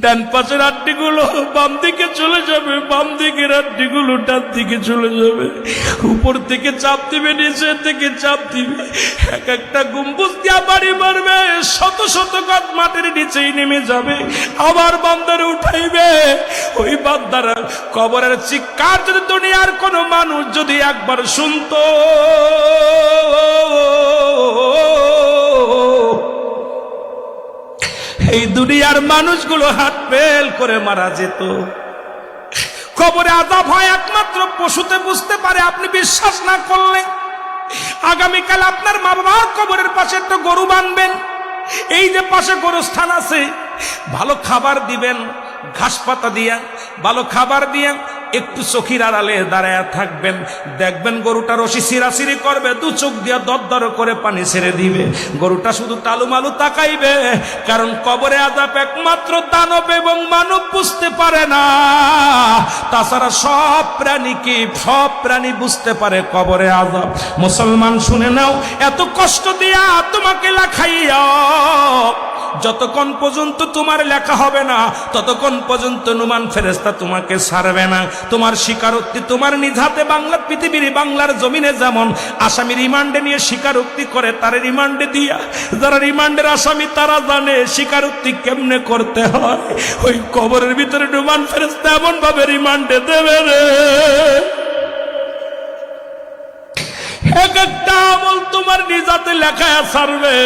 ডান পাশের হাড্ডিগুলো বাম দিকে চলে যাবে, বাম দিকের হাড্ডিগুলো ডান দিকে চলে যাবে। উপর থেকে চাপ দিবে, নিচে থেকে চাপ দিবে, এক একটা গম্বুজ দিয়া বাড়ি মারবে, শত শত গাছ মাটির নিচেই নেমে যাবে। আবার বান্দারে উঠাইবে। ওই বান্দারা কবরের চিৎকার যদি দুনিয়ার কোনো মানুষ যদি একবার শুনতো, এই দুনিয়ার মানুষগুলো হাত ফেল করে মারা যেত। কবরে আযাব হয় একমাত্র পশুতে বুঝতে পারে। আপনি বিশ্বাস না করলে আগামীকাল আপনার মা বাবার কবরের পাশে একটা গরু বাঁধবেন। এই যে পাশে গরুস্থান আছে, ভালো খাবার দিবেন, ঘাস পাতা দিয়া ভালো খাবার দিয়া একটু চোখের আড়ালে দাঁড়ায় থাকবেন। দেখবেন গরুটা রশি ছিঁড়াছিঁড়ি করবে, দু চোখ দিয়া দরদর করে পানি ছেড়ে দিবে। গরুটা শুধু টালুমালু তাকাইবে, কারণ কবরে আযাব একমাত্র দানব এবং মানব বুঝতে পারে না। তাছাড়া সব প্রাণী বুঝতে পারে কবরে আযাব। মুসলমান শুনে নাও, এত কষ্ট দিয়া তোমাকে লেখাইয়া যতক্ষণ পর্যন্ত তোমার লেখা হবে না, ততক্ষণ পর্যন্ত নুমান ফেরেশতা তোমাকে ছাড়বে না। তোমার স্বীকারোক্তি তোমার নিজ হাতে পৃথিবীর বাংলার জমিনে যেমন আসামি রিমান্ডে নিয়ে স্বীকারোক্তি করে, তার রিমান্ডে দিয়া যারা রিমান্ডের আসামি তারা জানে স্বীকারোক্তি কেমনে করতে হয়। ওই কবরের ভিতরে নুমান ফেরেশতা এমন ভাবে রিমান্ডে দেবে রে, এক একটা আমল তোমার নিজ হাতে লেখায় ছাড়বে।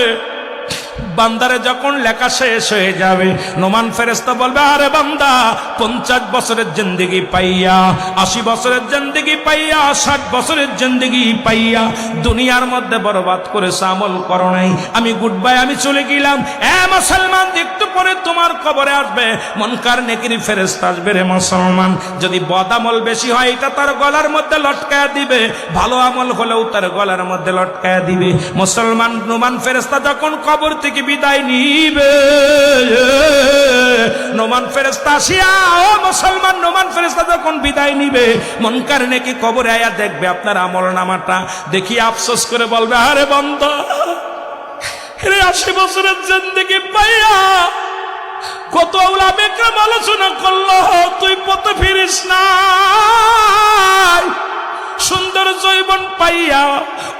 বান্দারে যখন লেখা শেষ হয়ে যাবে, নোমান ফেরেশতা বলবে, আরে বান্দা 50 বছরের জিন্দেগি পাইয়া, 80 বছরের জিন্দেগি পাইয়া, 60 বছরের জিন্দেগি পাইয়া দুনিয়ার মধ্যে বরবাদ করেছে, আমল করো নাই, আমি গুড বাই, আমি চলে গেলাম। মুসলমান, একটু পরে তোমার কবরে আসবে মুনকার নেকির ফেরেশতা আসবে রে মুসলমান। যদি বদ আমল বেশি হয় এটা তার গলার মধ্যে লটকায়া দিবে, ভালো আমল হলেও তার গলার মধ্যে লটকায়া দিবে। মুসলমান, নোমান ফেরেশতা যখন কবর থেকে বিদায় নিবে, নোমান ফেরেশতা আসিয়া, ও মুসলমান, নোমান ফেরেশতা যখন বিদায় নিবে, মুনকার নেকি কবরে আয়া দেখবে আপনার আমল নামাটা, দেখি আফসোস করে বলবে, আরে বান্দা, 80 বছরের জিন্দেগি পাইয়া কত উলামা কেরাম আলোচনা করলো, তুই পথে ফিরিস নাই, সুন্দর জৈবন পাইয়া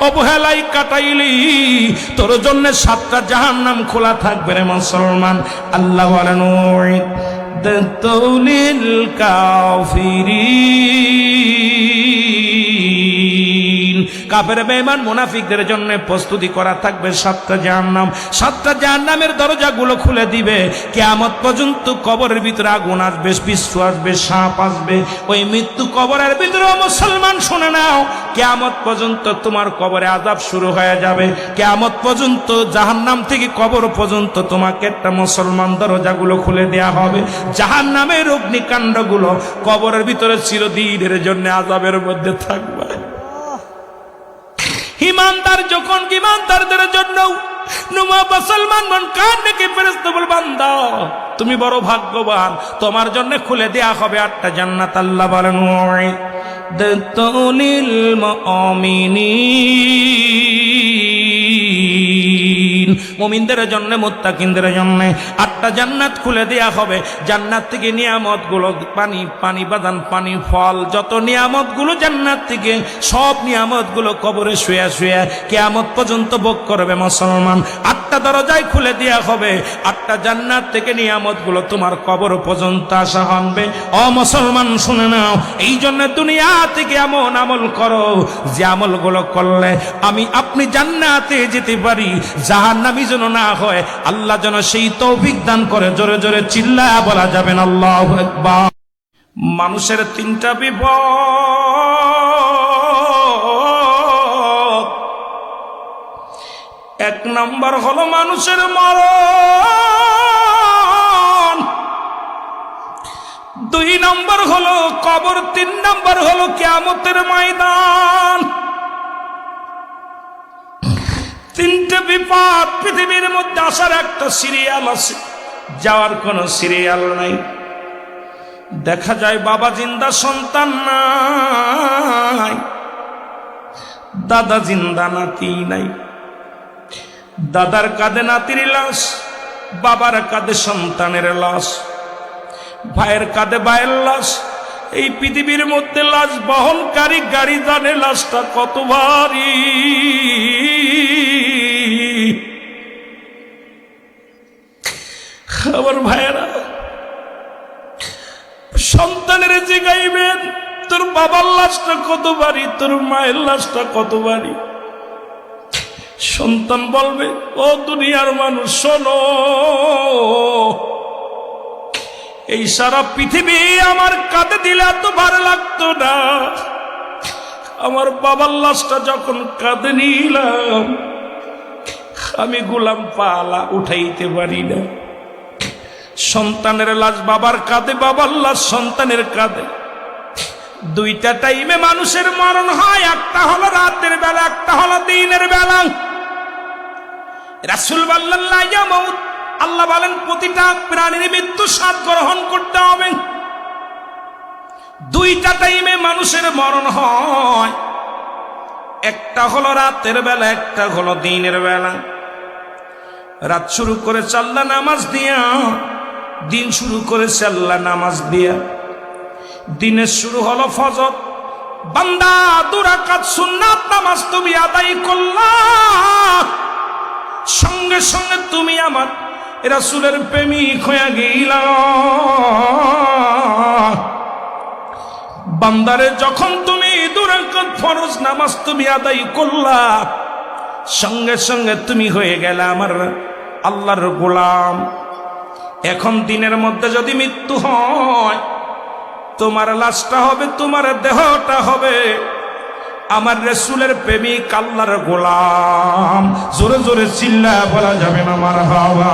অবহেলাই কাটাইলি, তোর জন্য 7টা জাহান্নাম খোলা থাকবে রে মুসলমান। আল্লাহ বলেন, উইদ্দাতুল কাফিরিন, কাফের বেঈমান মুনাফিকদের জন্য প্রস্তুতি করা থাকবে 7টা জাহান্নাম। 7টা জাহান্নামের দরজাগুলো খুলে দিবে। কিয়ামত পর্যন্ত কবরের ভিতরে আগুন আসবে, পিছু আসবে, সাপ আসবে, ওই মৃত্যু কবরের ভিতরে। মুসলমান শুনে নাও, কিয়ামত পর্যন্ত তোমার কবরে আযাব শুরু হয়ে যাবে। কিয়ামত পর্যন্ত জাহান্নাম থেকে কবর পর্যন্ত তোমাকে একটা মুসলমান দরজাগুলো খুলে দেয়া হবে। জাহান্নামের অগ্নিকাণ্ডগুলো কবরের ভিতরে চিরদিনের জন্য আযাবের মধ্যে থাকবে। ইমানদার যখন, ইমানদারদের জন্য মুসলমান মুনকার নেকির ফেরেশতা বলবে, বান্দা তুমি বড় ভাগ্যবান, তোমার জন্য খুলে দেয়া হবে 8টা জান্নাত। আল্লাহ বলেন, উইদ্দাতুল মুমিনিন, মুমিনদের জন্য, মুত্তাকিনদের জন্য 8টা জান্নাত খুলে দেয়া হবে। জান্নাত থেকে নিয়ামত গুলো, পানি বাদান, পানি, ফল, যত নিয়ামত গুলো জান্নাত থেকে, সব নিয়ামত গুলো কবরে শুয়ে শুয়ে কিয়ামত পর্যন্ত ভোগ করবে মুসলমান। 8টা দরজায় খুলে দেয়া হবে। 8টা জান্নাত থেকে নিয়ামত গুলো তোমার কবর পর্যন্ত আসা হবে। ও মুসলমান শুনে নাও, এই জন্য দুনিয়া থেকে এমন আমল করো যে আমল গুলো করলে আমি আপনি জান্নাতে যেতে পারি, জাহান্নামী যেন না হয়। আল্লাহ যেন সেই তৌফিক দান করে। জোরে জোরে চিল্লায়া বলা যাবেন আল্লাহু আকবার। মানুষের 3টা বিপদ। 1 নম্বর হলো মানুষের মরণ, 2 নম্বর হলো কবর, 3 নম্বর হলো কিয়ামতের ময়দান। 3টে বিপদ পৃথিবীর মধ্যে আসার একটা সিরিয়াল আছে, যাওয়ার কোনো সিরিয়াল নাই। দেখা যায় বাবা জিন্দা, সন্তান নাই, দাদা জিন্দা, নাতি নাই। দাদার কাঁধে নাতির লাশ, বাবার কাঁধে সন্তানের লাশ। ভাইয়ের কাঁধে ভাইয়ের লাশ। এই পৃথিবীর মধ্যে লাশ বহনকারী গাড়ি জানে লাশটা কত ভারী। আমার ভাইয়েরা, সন্তানের জিগাইবেন তোর বাবার লাশটা কত ভারী, তোর মায়ের লাশটা কত ভারী। সন্তান বলবে, ও দুনিয়ার মানুষ শোনো, এই সারা পৃথিবী আমার কাঁধে দিলে এত ভালো লাগতো না। আমার বাবার লাশটা যখন কাঁধে নিলাম, আমি গোলাম পালা উঠাইতে পারি না। সন্তানের লাশ বাবার কাঁধে, বাবার লাশ সন্তানের কাঁধে। দুইটা টাইমে মানুষের মরণ হয়, একটা হলো রাতের বেলা, একটা হলো দিনের বেলা। রাসূল সাল্লাল্লাহু আলাইহি ওয়াসাল্লাম, আল্লাহ বলেন প্রতিটা প্রাণীর মৃত্যু স্বাদ গ্রহণ করতে হবে। দুইটা টাইমে মানুষের মরণ হয়, একটা হলো রাতের বেলা, একটা হলো দিনের বেলা। রাত শুরু করে আল্লাহ নামাজ দিয়া, দিন শুরু করেছে আল্লাহ নামাজ দিয়া। দিনের শুরু হলো ফজর, বান্দা 2 রাকাত সুন্নাত নামাজ তুমি আদায় করলা, সঙ্গে সঙ্গে তুমি আমার রাসূলের প্রেমিক হয়ে গেলা। বান্দারে যখন তুমি 2 রাকাত ফরজ নামাজ তুমি আদায় করলা, সঙ্গে সঙ্গে তুমি হয়ে গেলে আমার আল্লাহর গোলাম। এখন দিনের মধ্যে যদি মৃত্যু হয়, তোমার লাশটা হবে, তোমার দেহটা হবে আমার রাসূলের প্রেমিক আল্লাহর গোলাম। জোরে জোরে চিল্লা বলা যাবে না মারহাবা।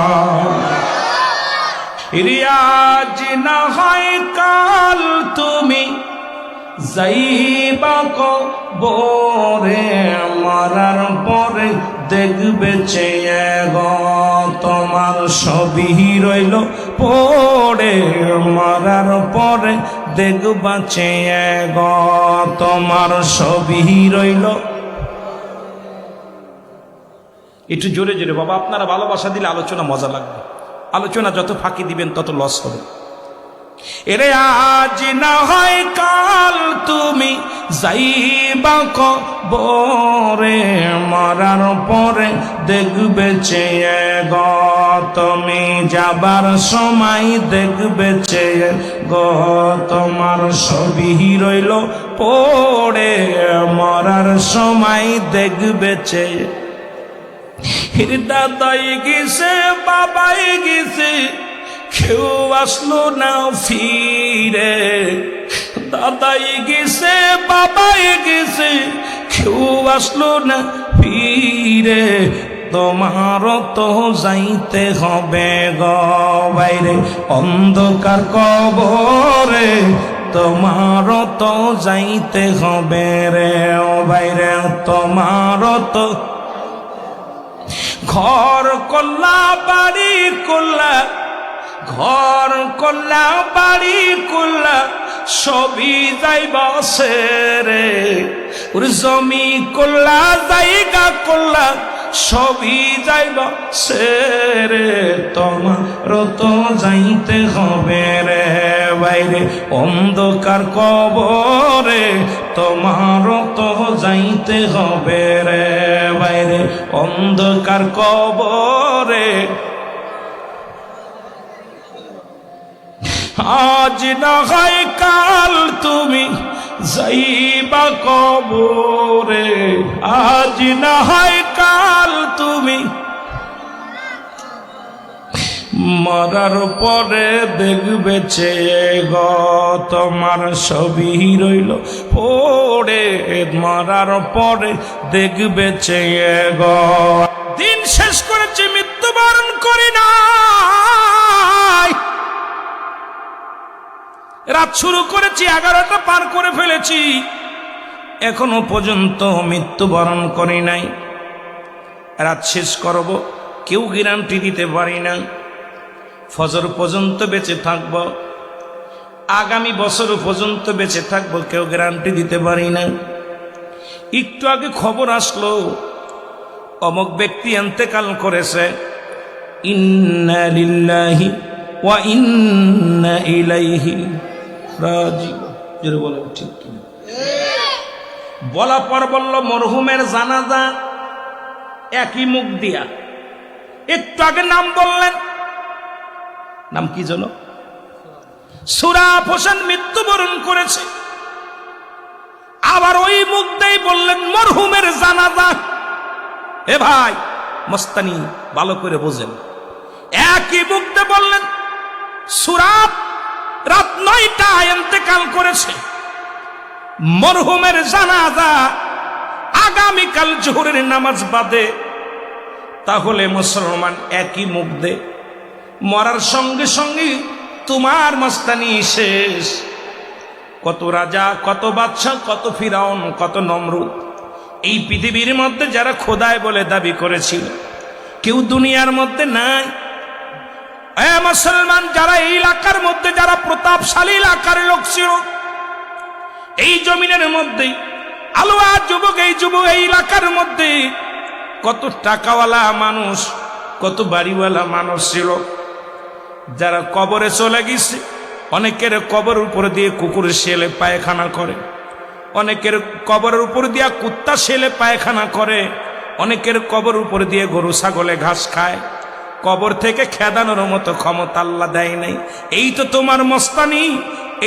রিয়াজ না হয় কাল তুমি যাইবা কবরে, মরার পরে দেখবে চেয়ে গো তোমার ছবি রইল পড়ে, মরার পরে দেখবা চেয়ে গো তোমার ছবি রইল। একটু জোরে জোরে বাবা, আপনারা ভালোবাসা দিলে আলোচনা মজা লাগবে। আলোচনা যত ফাঁকি দিবেন তত লস হবে। এরে আজ না হয় কাল তুমি যাইবা কবরে, মরার পরে দেখবে চেয়ে গো তুমি যাবার সময় দেখবে চেয়ে গো তোমার ছবি রইল পড়ে, মরার সময় দেখবে চেয়ে। দাদাই গেছে বাবাই গেছে, কেউ আসলো না ফিরে। দাদাই গেছে বাবাই গেছে, কেউ আসলো না ফিরে। তোমারও তো যাইতে হবে গো বাইরে অন্ধকার কবরে, তোমারও তো যাইতে হবে রে ও বাইরে, তোমারও তো। ঘর করলা বাড়ি করলা, ঘর করলা বাড়ি করলা, সবই যাইবা সেরে। ওরে জমি করলা জায়গা করলা, সবই যাইবা সেরে। তোমার তো যাইতে হবে রে বাইরে অন্ধকার কবরে, তোমার তো যাইতে হবে রে বাইরে অন্ধকার কবরে। আজ না হয় কাল তুমি যাইবা কবরে, আজ না হয় কাল তুমি মরার পরে দেখবে চেয়ে গো তোমার ছবি রইল পড়ে, মরার পরে দেখবে চেয়ে গো। দিন শেষ করেছি, মৃত্যুবরণ করি নাই। রাত শুরু করেছি, 11টা পার করে ফেলেছি, এখনো পর্যন্ত মৃত্যুবরণ করি নাই। রাত শেষ করব, কেউ গ্যারান্টি দিতে পারি না। ফজর পর্যন্ত বেঁচে থাকব, আগামী বছর পর্যন্ত বেঁচে থাকব, কেউ গ্যারান্টি দিতে পারি না। একটু আগে খবর আসলো অমুক ব্যক্তি ইন্তেকাল করেছে, ইন্না লিল্লাহি ওয়া ইন্না ইলাইহি রাজিউন। জোরে বলেন ঠিক কি? বলা পর বলল মরহুমের জানাজা একই মুখ দিয়া। একটু আগে নাম বললেন, নাম কি যেন? সুরাফ হোসেন মৃত্যুবরণ করেছে। আবার ওই মুখ দিয়ে বললেন মরহুমের জানাজা। এ ভাই মস্তানি ভালো করে বোঝেন, একই মুখ দিয়ে বললেন সুরাফ রাত 9টায় ইন্তেকাল করেছে, মরহুমের জানাজা আগামীকাল জোহরের নামাজ বাদে। তাহলে মুসলমান একই মুখ দে, মরার সঙ্গে সঙ্গে তোমার মস্তানি শেষ। কত রাজা, কত বাদশা, কত ফিরাউন, কত নমরুদ এই পৃথিবীর মধ্যে যারা খোদায় বলে দাবি করেছিল, কেউ দুনিয়ার মধ্যে নাই। মুসলমান যারা এই এলাকার মধ্যে যারা প্রতাপশালী এলাকার লোক ছিল, এই জমিনের মধ্যে আলোয়া যুবক, এই যুবক এই এলাকার মধ্যে কত টাকাওয়ালা মানুষ, কত বাড়িওয়ালা মানুষ ছিল, যারা কবরে চলে গেছে। অনেকের কবর উপর দিয়ে কুকুর শেলে পায়খানা করে, অনেকের কবরের উপর দিয়ে কুত্তা শেলে পায়খানা করে, অনেকের কবর উপর দিয়ে গরু ছাগলে ঘাস খায়। কবর থেকে খেদানোর মতো ক্ষমতা আল্লাহ দেয় নাই। এই তো তোমার মস্তানি,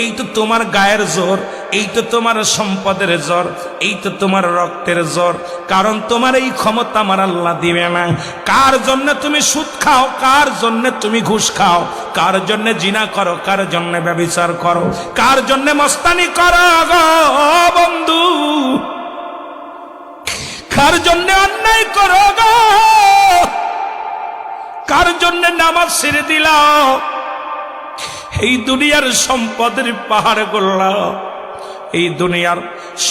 এই তো তোমার গায়ের জোর, এই তো তোমার সম্পদের জোর, এই তো তোমার রক্তের জোর। কারণ তোমার এই ক্ষমতা আমার আল্লাহ দিবে না। কার জন্য তুমি সুদ খাও, কার জন্য তুমি ঘুষ খাও, কার জন্য জিনা করো, কার জন্য ব্যভিচার করো, কার জন্য মস্তানি করো গো বন্ধু, কার জন্য অন্যায় করো গো, কার জন্য নামাজ ছেড়ে দিলাও, এই দুনিয়ার সম্পদের পাহাড় গোল্লা, এই দুনিয়ার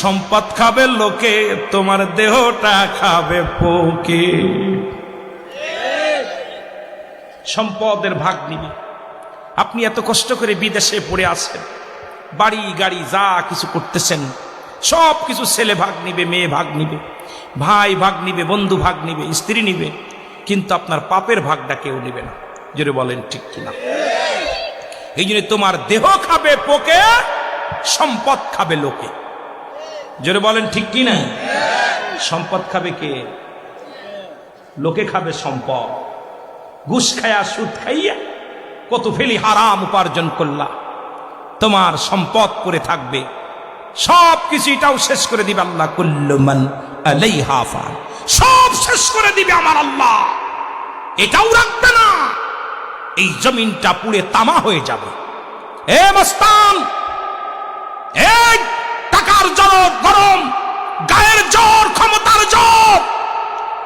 সম্পদ খাবে লোকে, তোমার দেহটা খাবে পোকে। সম্পদের ভাগ নিবে। আপনি এত কষ্ট করে বিদেশে পড়ে আছেন, বাড়ি গাড়ি যা কিছু করতেছেন সব কিছু ছেলে ভাগ নিবে, মেয়ে ভাগ নিবে, ভাই ভাগ নিবে, বন্ধু ভাগ নিবে, স্ত্রী নিবে, কিন্তু আপনার পাপের ভাগটা কেউ নিবে না। জোরে বলেন ঠিক কিনা? এই জন্য তোমার দেহ খাবে পোকে, সম্পদ খাবে লোকে। জোরে বলেন ঠিক কিনা? সম্পদ খাবে কে? লোকে খাবে সম্পদ। ঘুষ খায়া, সুদ খাইয়া কত ফেলি হারাম উপার্জন করলা, তোমার সম্পদ করে থাকবে। সব কিছু এটাও শেষ করে দিবে আল্লাহ। কুল্লু মান আলাইহা ফান, সব শেষ করে দিবে আমার আল্লাহ, এটাও রাখবে না। এই জমিনটা পুড়ে তামা হয়ে যাবে। এ মস্তান, এই টাকার জ্বর, গরম গায়ের জ্বর, ক্ষমতার জ্বর,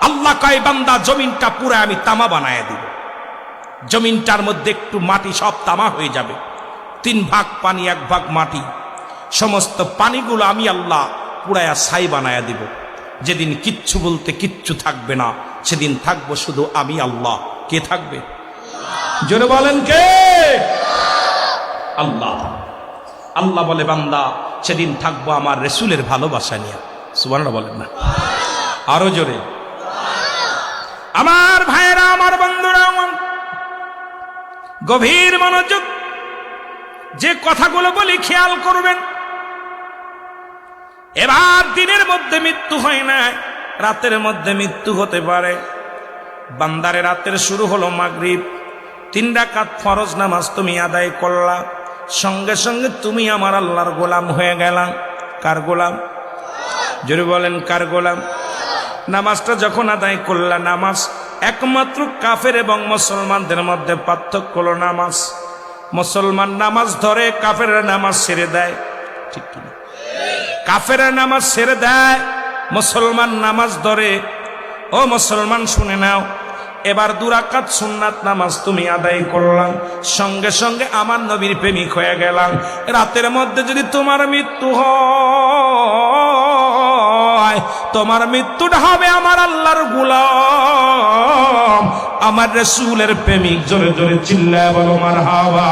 আল্লাহ কয় বান্দা জমিনটা পুরো আমি তামা বানায় দিব। জমিনটার মধ্যে একটু মাটি, সব তামা হয়ে যাবে। 3 ভাগ পানি, 1 ভাগ মাটি, সমস্ত পানিগুলো আমি আল্লাহ পুরায়া ছাই বানায়া দিব। যেদিন কিচ্ছু বলতে কিচ্ছু থাকবে না, সেদিন থাকবো শুধু আমি আল্লাহ। কে থাকবে? জোরে বলেন কে? আল্লাহ। আল্লাহ বলে বান্দা সেদিন থাকবো আমার রাসূলের ভালোবাসা নিয়ে। সুবহানাল্লাহ বলেন না? আরো জোরে। আমার ভাইরা, আমার বন্ধুরা, গভীর মনোযোগ, যে কথাগুলো বলি খেয়াল করবেন। এবার দিনের মধ্যে মৃত্যু হয় না, রাতের মধ্যে মৃত্যু হতে পারে। বান্দারে রাতের শুরু হলো মাগরিব, 3 রাকাত ফরজ নামাজ তুমি আদায় করলা, সঙ্গে সঙ্গে তুমি আমার আল্লাহর গোলাম হয়ে গেলাম। কার গোলাম? জোরে বলেন কার গোলাম? নামাজটা যখন আদায় করলা, নামাজ একমাত্র কাফের এবং মুসলমানদের মধ্যে পার্থক্য হলো নামাজ। মুসলমান নামাজ ধরে, কাফেররা নামাজ ছেড়ে দেয়। ঠিক কিনা? কাফেররা নামাজ ছেড়ে দেয়, মুসলমান নামাজ ধরে। ও মুসলমান শুনে নাও, এবার 2 রাকাত সুন্নাত নামাজ তুমি আদায় করলাম, সঙ্গে সঙ্গে আমার নবীর প্রেমিক হয়ে গেলাম। রাতের মধ্যে যদি তোমার মৃত্যু হয়, তোমার মৃত্যুটা হবে আমার আল্লাহর গোলাম, আমার রাসূলের প্রেমিক। জোরে জোরে চিল্লায় বলো মারহাবা।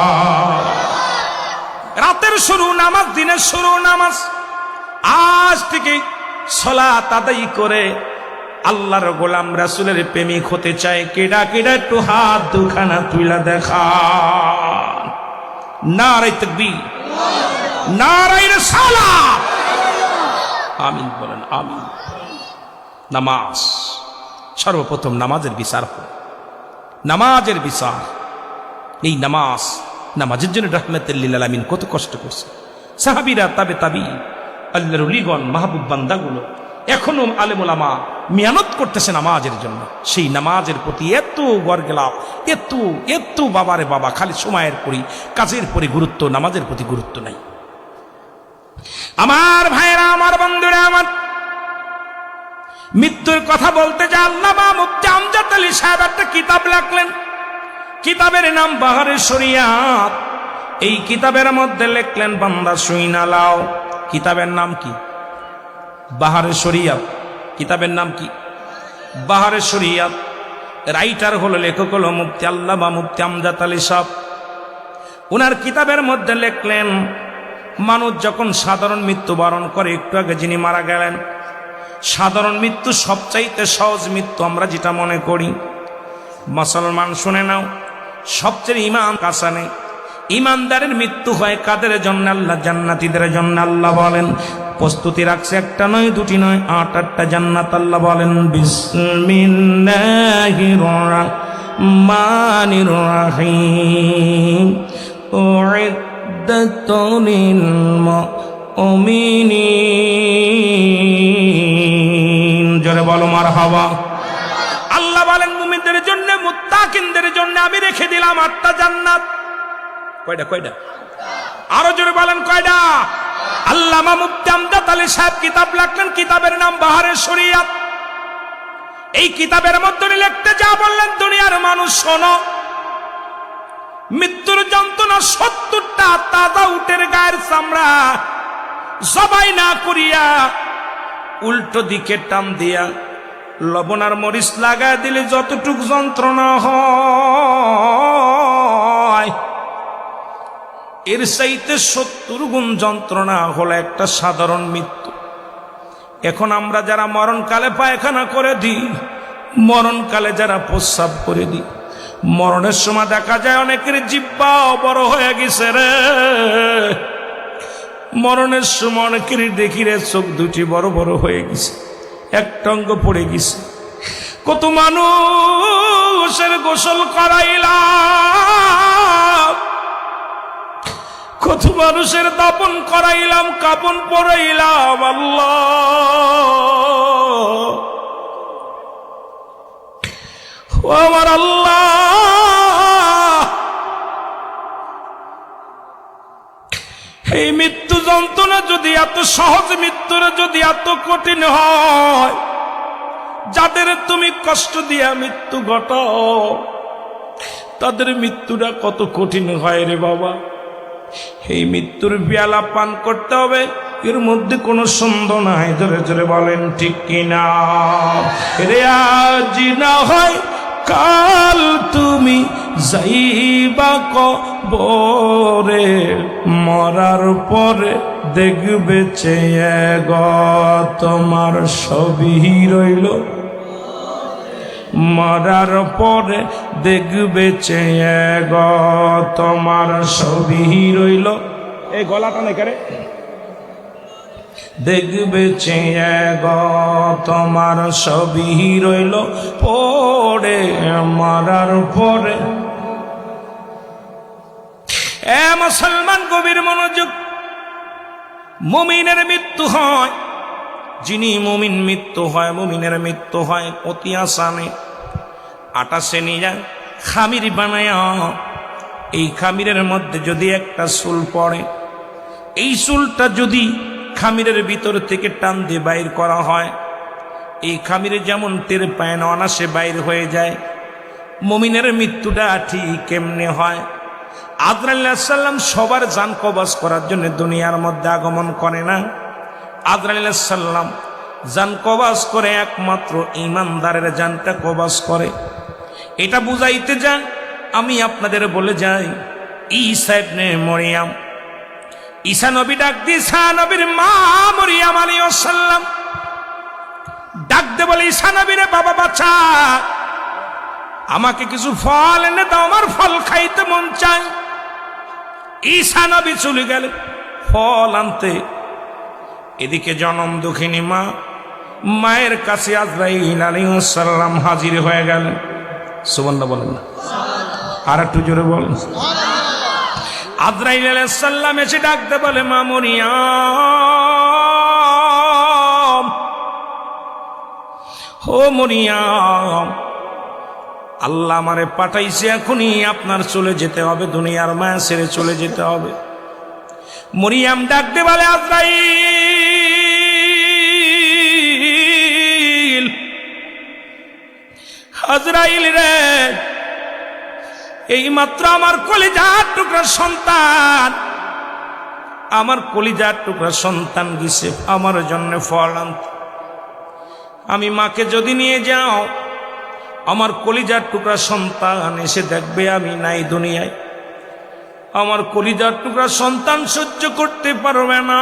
রাতের শুরু নামাজ, দিনের শুরু নামাজ। আজ থেকে সালাত আদায় করে আল্লাহর গোলাম রাসূলের প্রেমিক হতে চায়, কেডা কেডা একটু হাত দুখানা তুইলা দেখা। নারে তাকবীর, নারে রিসালাত, আমিন বলেন আমিন। নামাজ, সর্বপ্রথম নামাজের বিচার হোক, নামাজের বিচার। এই নামাজ, নামাজের জন্য রাহমাতুল লিল আলামিন কত কষ্ট করছে। সাহাবীরা, তাবে তাবি, আল্লাহর ওলিগণ, মাহবুব বান্দাগুলো এখনো আলেম ওলামা মেহনত করতেছে নামাজের জন্য। সেই নামাজের প্রতি এত গড় গেলাম, এত এত বাবারে বাবা, খালি সময়ের পরি, কাজের পরি গুরুত্ব, নামাজের প্রতি গুরুত্ব নাই। আমার ভাইরা, আমার বন্ধুরা, আমার মৃত্যুর কথা বলতে যা আল্লামা মুফতি আমজাদ আলী সাহেব একটা কিতাব লিখলেন। কিতাবের নাম বাহারে শরিয়াত। এই কিতাবের মধ্যে লিখলেন, বান্দা শুইনা লাও। কিতাবের নাম কি? বাহারে শরিয়াত। কিতাবের নাম কি? বাহারে শরিয়াত। রাইটার হলো, লেখক হলো মুফতি আল্লামা মুফতি আমজাদ আলী সাহেব। উনার কিতাবের মধ্যে লিখলেন, মানুষ যখন সাধারণ মৃত্যুবরণ করে, একটু আগে যিনি মারা গেলেন, সাধারণ মৃত্যু সবচাইতে সহজ মৃত্যু আমরা যেটা মনে করি। মুসলমান শুনে নাও, সবচেয়ে ঈমান কাসানে ঈমানদারের মৃত্যু হয় কাদের জন্য? আল্লাহ জান্নাতীদের জন্য। আল্লাহ বলেন, প্রস্তুতি রাখছে একটা নয়, দুটি নয়, 8-8টা জান্নাত। আল্লাহ বলেন, বিসমিল্লাহির রহমানির রহিম, উইদ্দাতুল মুমিনিন। জোরে বলো মারহাবা। আল্লাহ বলেন, মুমিনদের জন্য, মুত্তাকিনদের জন্য আমি রেখে দিলাম 8টা জান্নাত। কয়টা? কয়টা? আরো জোরে বলেন, কয়টা? আল্লামা মুফতি আমজাদ আলী সাহেব কিতাব লিখলেন, কিতাবের নাম বাহারে শরিয়াত। এই কিতাবের মধ্যে লিখতে যা বললেন, দুনিয়ার মানুষ শোনো, মৃত্যুর যন্ত্রণা 70টা তাজা উটের গায়ের চামড়া জবাই না করিয়া উল্টো দিকে টান দিয়া লবণ আর মরিচ লাগায় দিলে যতটুক যন্ত্রণা হয়, এর চাইতে 70 গুণ যন্ত্রণা হলো একটা সাধারণ মৃত্যু। এখন আমরা যারা মরণকালে পায়খানা করে দিই, মরণকালে যারা প্রস্রাব করে দিই, মরণের সময় দেখা যায় অনেকের জিহ্বাও বড় হয়ে গেছে রে। মরণের সময় অনেকের দেখি রে, চোখ দুটি বড় বড় হয়ে গেছে, একটা অঙ্গ পড়ে গেছে। কত মানুষের গোসল করাইলাম, কত মানুষের দাপন করাইলাম, কাপন পরাইলাম। আল্লাহ, ও আমার আল্লাহ, এই মৃত্যু যন্ত্রণা যদি এত সহজ, মৃত্যুর যদি এত কঠিন হয়, যাদের তুমি কষ্ট দিয়া মৃত্যু ঘটাও, তাদের মৃত্যুটা কত কঠিন হয় রে বাবা। এই মৃত্যুর পেয়ালা পান করতে হবে, এর মধ্যে কোনো সন্দেহ নাই। জোরে জোরে বলেন ঠিক কিনা? রে আজি না হয় কাল তুমি যাইবা কবরে, মরার পরে দেখবে চেয়ে গো তোমার সবই রইল, মরার পরে দেখবে চেয়ে গো তোমার সবই রইল। এই গলাটা নেই করে, দেখবে চেয়ে গো তোমার সবই রইল পড়ে, মরার পরে। এ মুসলমান, গভীর মনোযোগ। মুমিনের মৃত্যু হয়, যিনি মুমিন মৃত্যু হয়, মুমিনের মৃত্যু হয় অতি আসানে। আটা সেনি যায় খামির বানায়, এই খামিরের মধ্যে যদি একটা চুল পড়ে, এই চুলটা যদি খামিরের ভিতর থেকে টান দিয়ে বাইর করা হয়, এই খামিরে যেমন টের পায় না, অনাসে বাইর হয়ে যায়। মুমিনের মৃত্যুটা ঠিক কেমনে হয়? আজরাইল আলাইহিস সালাম সবার জান কবজ করার জন্য দুনিয়ার মধ্যে আগমন করে না। আজরাইল আলাইহিস সালাম জান কবজ করে একমাত্র ঈমানদারের জানটা কবজ করে। এটা বুঝাইতে যান আমি আপনাদের বলে যাই, ঈসা ইবনে মরিয়ম, ঈসা নবী ডাক দিয়ে, ঈসা নবীর মা মরিয়ম আলাইহিস সালাম ডাক ডাকতে বলে ঈসা নবী রে বাবা বাচ্চা, আমাকে কিছু ফল এনে দাও, আমার ফল খাইতে মন চায়। ঈসা নবী চলে গেলেন ফল আনতে। এদিকে জনম দুঃখিনী মা, মায়ের কাছে আজরাইল আলাইহিস সালাম হাজির হয়ে গেলেন। সুবহানাল্লাহ বলেন না, আর একটু জোরে বলেন। আজরাইল আলাইহিস সালাম এসে ডাকতে বলে মা মরিয়ম, ও মরিয়ম, আল্লাহ আমারে পাঠাইছে, এখনই আপনার চলে যেতে হবে, দুনিয়ার মায়া ছেড়ে চলে যেতে হবে। মরিয়ম ডাকতে বলে আজরাইল, আজরাইল রে, এই মাত্র আমার কলিজার টুকরা সন্তান, আমার কলিজার টুকরা সন্তান গেছে আমার জন্য ফল আনতে। আমি মাকে যদি নিয়ে যাও, আমার কলিজার টুকরা সন্তান এসে দেখবে আমি নাই দুনিয়ায়, আমার কলিজার টুকরা সন্তান সহ্য করতে পারবে না।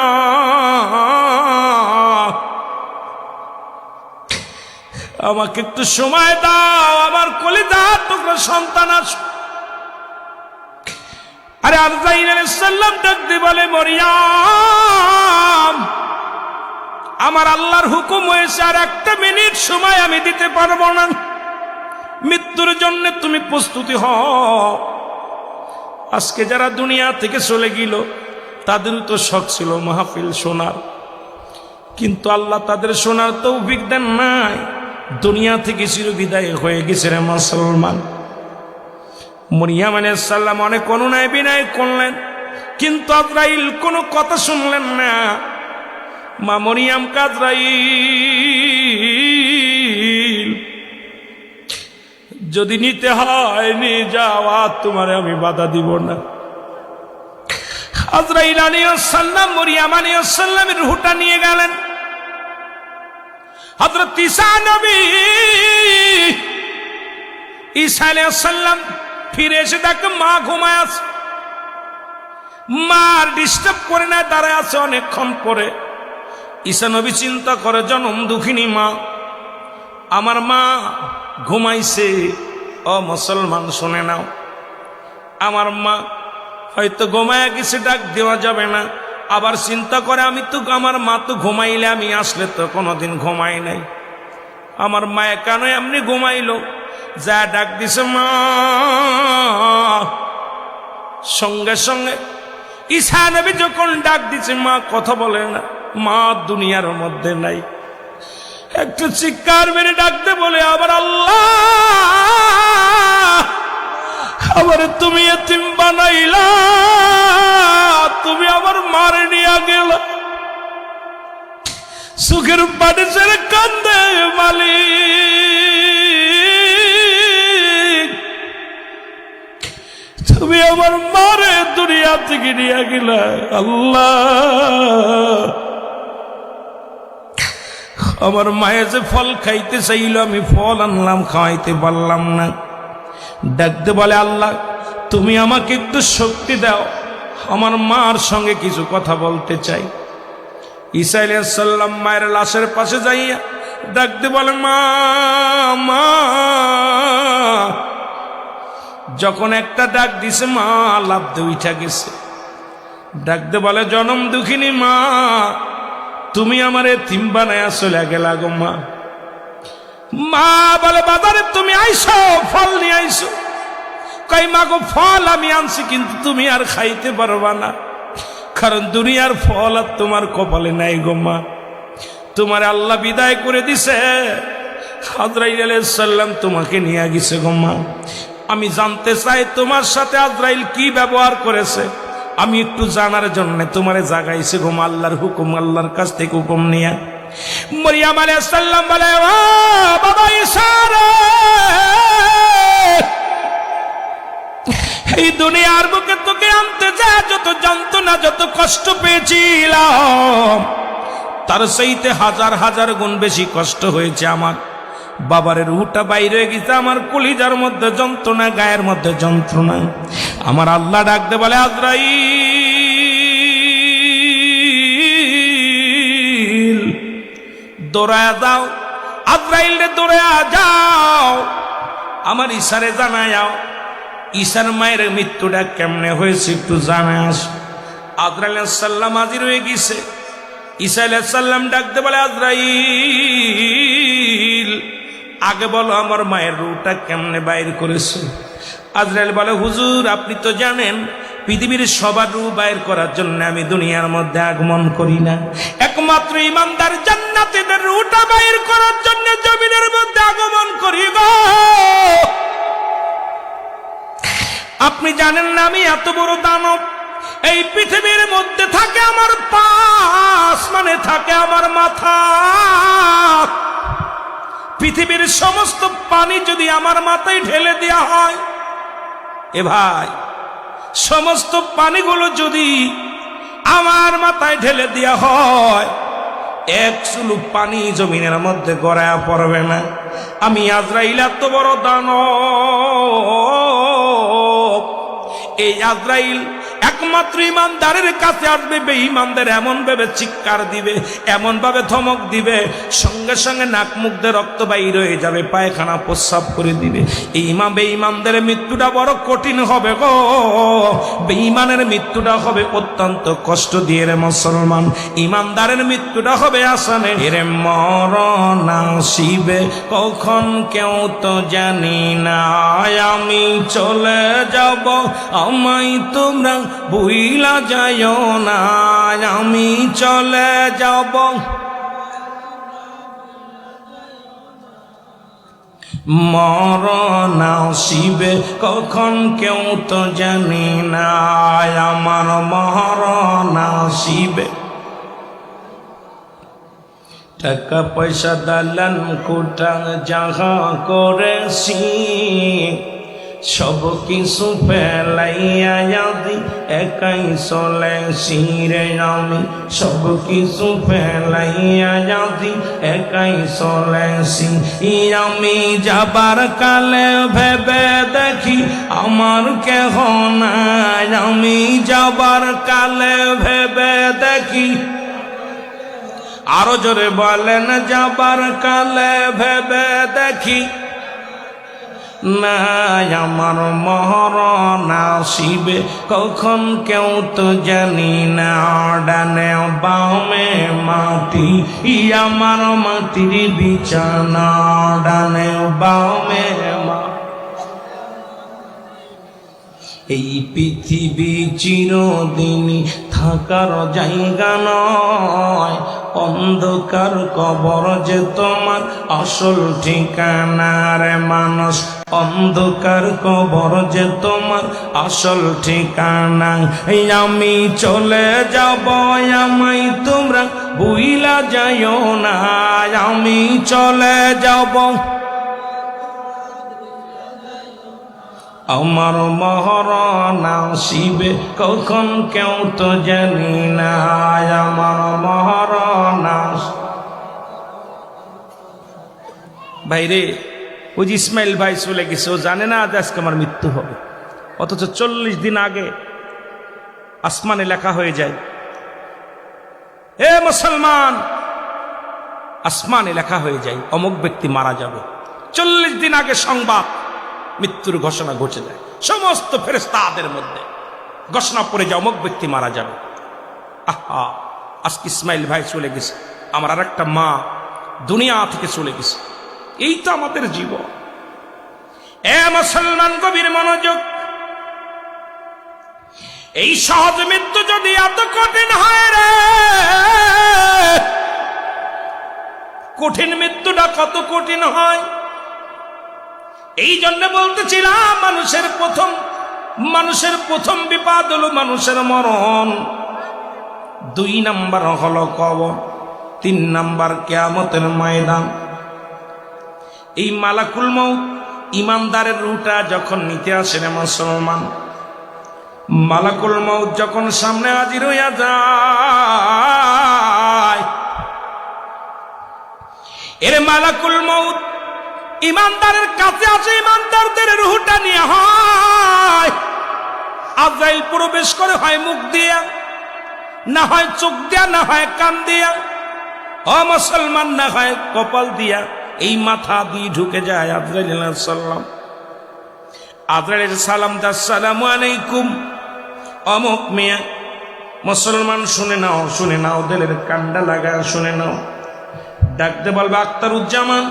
আমাকে একটু সময় দাও, আমার কলিজার টুকরা সন্তান আস। আরে আজরাইল আলাইহিস সালাম ডাকতে বলে মরিয়ম, আমার আল্লাহর হুকুম হয়েছে, আর একটা মিনিট সময় আমি দিতে পারবো না, মৃত্যুর জন্য তুমি প্রস্তুতি হও। আজকে যারা দুনিয়া থেকে চলে গেল তাদেরও তো শখ ছিল মাহফিল শোনার, কিন্তু আল্লাহ তাদের শোনার তৌফিক দেন নাই, দুনিয়া থেকে চিরবিদায় হয়ে গেছে রে মুসলমান। মরিয়ম আলাইহিস সালাম অনেক অনুনয় বিনয় করলেন, কিন্তু আজরাইল কোনো কথা শুনলেন না। মা মরিয়ম আজরাইল, যদি নিতে হয় নিয়ে যাওয়া, তোমারে আমি বাধা দিব না। আজরাইল আলাইহিস সালাম মরিয়ম আলাইহিস সালামের রূহটা নিয়ে গেলেন। হযরত ঈসা নবী, ঈসা আলাইহিস সালাম ফিরে এসে দেখে মা ঘুমায় আছে। মা ডিস্টার্ব করে না, দাঁড়ায় আছে অনেকক্ষণ পরে। ঈসা নবী চিন্তা করে জনম দুঃখিনী মা, আমার মা ঘুমাইছে। ও মুসলমান শুনে নাও, আমার মা হয়তো ঘুমায় গেছে, ডাক দেওয়া যাবে না। আবার চিন্তা করে আমি তো, আমার মা তো ঘুমাইলে, আমি আসলে তো কোনোদিন ঘুমাই নাই, আমার মায়ে কেন এমনি ঘুমাইলো? যা ডাক দিছে মা, সঙ্গে সঙ্গে ঈসা নবী যখন ডাক দিছে মা কথা বলে না, মা দুনিয়ার মধ্যে নাই। একটু চিৎকার মেরে ডাকতে বলে আবার আল্লাহ, আবার তুমি এতিম বানাইলা, তুমি আমার মারে নিয়ে গেলা। সুখের পানি ছেড়ে কান্দে মালিক, তুমি আমার মারে দুনিয়া থেকে নিয়ে গেলা। আল্লাহ, আমার মায়ে যে ফল খাইতে চাইল, আমি ফল আনলাম, খাওয়াইতে পারলাম না। ডাকতে বলে আল্লাহ, তুমি আমাকে একটু শক্তি দাও, আমার মার সঙ্গে কিছু কথা বলতে চাই। ঈসা আলাইহিস সালাম মায়ের লাশের পাশে যাইয়া ডাকতে বলে মা, মা। যখন একটা ডাক দিছে মা লাফ দিয়ে উঠা গেছে। ডাকতে বলে জনম দুঃখিনী মা, তুমি আমার এতিম বানায়া চলে গেলা গো মা। মা বলে বাজারে তুমি আইসো, ফল নিয়ে আইসো। কই মা গো, ফল আমি আনছি, কিন্তু তুমি আর খাইতে পারবা না, কারণ দুনিয়ার ফল আর তোমার কপালে নাই গো মা। তোমার আল্লাহ বিদায় করে দিছে, আজরাইল আলাইহিস সালাম তোমাকে নিয়ে গেছে গো মা। আমি জানতে চাই তোমার সাথে আজরাইল কি ব্যবহার করেছে, আমি একটু জানার জন্য তোমারে জাগাইছে গো মা। আল্লাহর হুকুম, আল্লাহর কাছ থেকে হুকুম নিয়ে মরিয়ম আলাইহিস সালাম বলে, ও বাবা ঈসা রে, এই দুনিয়ার বুকে তোকে আনতে যা যত যন্ত্রণা, যত কষ্ট পেয়েছিলাম, তার চাইতে হাজার হাজার গুণ বেশি কষ্ট হয়েছে আমার। বাবার রুহটা বাইরে হয়ে গেছে, আমার কলিজার মধ্যে যন্ত্রণা, গায়ের মধ্যে যন্ত্রণা। আমার আল্লাহ ডাকতে বলে আজরাইল, দৌড়ায়া দাও, আজরাইলে দৌড়ে যাও, আমার ঈশারে জানাও ঈশার মায়ের মৃত্যুটা কেমনে হয়েছে একটু জানায় আস। আজরাইল আলাইহিস সালাম হাজির হয়ে গেছে। ঈসা আলাইহিস সালাম ডাকতে বলে, আজরাইল আগে বলো আমার মায়ের রূহটা কেমনে বাইর করেছো। আজরাইল বলে, হুজুর আপনি তো জানেন পৃথিবীর সবার রূহ বাইর করার জন্য আমি দুনিয়ার মধ্যে আগমন করি না, একমাত্র ইমানদার জান্নাতীদের রূহটা বাইর করার জন্য জমিনের মধ্যে আগমন করি গো। আপনি জানেন না আমি এত বড় দানব, এই পৃথিবীর মধ্যে থাকে আমার পা, আসমানে থাকে আমার মাথা। পৃথিবীর সমস্ত পানি যদি আমার মাথায় ঢেলে দেওয়া হয়, এ ভাই সমস্ত পানিগুলো যদি আমার মাথায় ঢেলে দেওয়া হয়, এক চুলুক পানি জমিনের মধ্যে গড়ায়া পড়বে না। আমি আজরাইল এত বড় দানব, এই আজরাইল একমাত্র ইমানদারের কাছে আসবে, বেঈমানদের এমন ভাবে চিৎকার দিবে, এমন ভাবে ধমক দিবে, সঙ্গে সঙ্গে নাক মুখ দিয়ে রক্ত বাইর হয়ে যাবে, পায়খানা প্রস্রাব করে দিবে। এই বেঈমানদের মৃত্যুটা বড় কঠিন হবে গো, বেঈমানের মৃত্যুটা হবে অত্যন্ত কষ্ট দিয়ে রে মুসলমান, ইমানদারের মৃত্যুটা হবে আসানে। এরে মরণ আসিবে কখন কেউ তো জানি না, আমি চলে যাব আমায় তোমরা ভুইলা যাইও না, আমি চলে যাব। মরণ আসিবে কখন কেউ তো জানি না, আমার মরণ আসিবে। টাকা পয়সা দালান কোটা যাহা করেছি, সব কিছু ফেলাইয়া যদি একাই চলেছি রে আমি, সব কিছু ফেলাইয়া যদি একাই চলেছি। আমি যাবার কালে ভেবে দেখি আমার কেহ নাই, আমি যাবার কালে ভেবে দেখি, আরো জোরে বলেন যাবার কালে ভেবে দেখি না, আমার মরণ আসিবে কখন কেউ তো জানি না, ডানে বামে মাটি আমার মাটির বিছানা, ডানে বামে মাটি। এই পৃথিবী চিরদিনই থাকার জায়গা নয়, অন্ধকার কবর যে তোমার আসল ঠিকানা রে মানুষ, অন্ধকার কবর যে তোমার আসল ঠিকানা। আমি চলে যাব আমায় তোমরা ভুইলা যাইও না, আমি চলে যাব আমার মরণ আসিবে কখন কেউ তো জানি না, আমার মরণ। ভাইরে ওই যে ইসমাইল ভাই চলে গেছে, ও জানে না আজ আজকে আমার মৃত্যু হবে, অথচ 40 দিন আগে আসমানে লেখা হয়ে যায়, হে মুসলমান, আসমানে লেখা হয়ে যায় অমুক ব্যক্তি মারা যাবে। 40 দিন আগে সংবাদ, মৃত্যুর ঘোষণা ঘটে যায়, সমস্ত ফেরেশতাদের মধ্যে ঘোষণা পড়ে যায় অমুক ব্যক্তি মারা যাবে। আহা, আজকে ইসমাইল ভাই চলে গেছে, আমার আর একটা মা দুনিয়া থেকে চলে গেছে, এই তো আমাদের জীবন। এ মুসলমান গভীর মনোযোগ, এই সহজ মৃত্যু যদি এত কঠিন হয় রে, কঠিন মৃত্যুটা কত কঠিন হয়। এই জন্য বলতেছিলাম মানুষের প্রথম বিপদ হলো মানুষের মরণ, 2 নাম্বার হলো কবর, 3 নাম্বার কিয়ামতের ময়দান। এই মালাকুল মউত ইমানদারের রূহটা যখন নিতে আসে রে মুসলমান, মালাকুল মউত যখন সামনে হাজির হইয়া যায়, এর মালাকুল মউত ইমানদারের কাছে আসে, ইমানদারদের রূহটা নিয়ে হয়। আজরাইল প্রবেশ করে, হয় মুখ দিয়া, না হয় চোখ দিয়া, না হয় কান দিয়া, ও মুসলমান, না হয় কপাল দিয়া। এই মাথা দিয়ে ঢুকে যায় আজরাইল আলাইহিস সালাম। আজরাইল সালাম দা, আসসালামু আলাইকুম। অমুক মিয়া, মুসলমান শুনে নাও, শুনে নাও, দিলের কান্ডা লাগা শুনে নাও। ডাকতে বলবে, আখতারুজ্জামান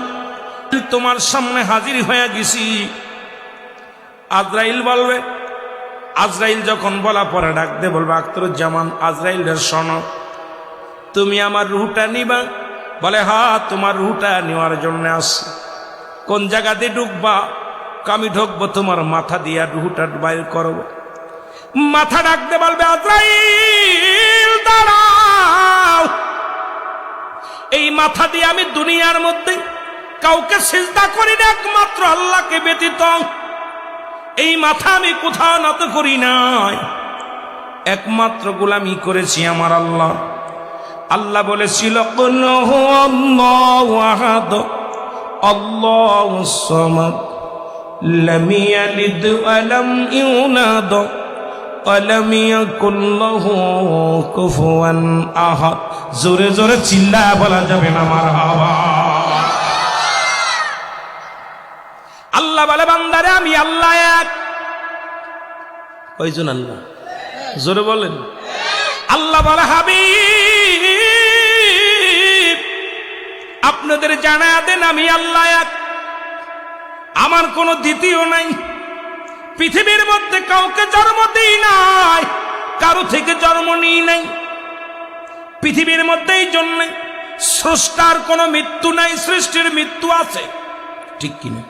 তোমার সামনে হাজির হয়ে গেছি। আজরাইল বলবে, আজরাইল যখন বলা পরে ডাকতে বলবে, আখতারুজ্জামান আজরাইলের শোনো, তুমি আমার রুহটা নিবা? বলে, হ্যাঁ, তোমার রুহটা নেওয়ার জন্য আসছি। কোন জায়গাতে ঢুকবা? আমি ঢুকবো তোমার মাথা দিয়া, রুহটা বাইর করবো। মাথা ডাকতে বলবে, আজরাইল দাঁড়াও, এই মাথা দিয়ে আমি দুনিয়ার মধ্যে কাউকে সিজদা করি না, একমাত্র আল্লাহকে ব্যতীত। এই মাথা আমি কোথাও নত করি নাই, একমাত্র গোলামি করেছি আমার আল্লাহ। আল্লাহ বলেছিল, কুল হুয়াল্লাহু আহাদ আল্লাহুস সামাদ লাম ইয়ালিদ ওয়া লাম ইউলাদ ওয়া লাম ইয়াকুল লাহু কুফুয়ান আহাদ। জোরে জোরে চিল্লায় বলা যাবে না মারহাবা। আল্লাহ বলে, বান্দারে আমি আল্লাহ এক। কয়জন আল্লাহ? জোরে বলেন। আল্লাহ বলে, হাবিব আপনাদের জানায়া দেন আমি আল্লাহ এক, আমার কোনো দ্বিতীয় নাই। পৃথিবীর মধ্যে কাউকে জন্ম দিই নাই, কারো থেকে জন্ম নিই নাই। পৃথিবীর মধ্যে এই জন্য স্রষ্টার কোনো মৃত্যু নাই, সৃষ্টির মৃত্যু আছে, ঠিক কিনা?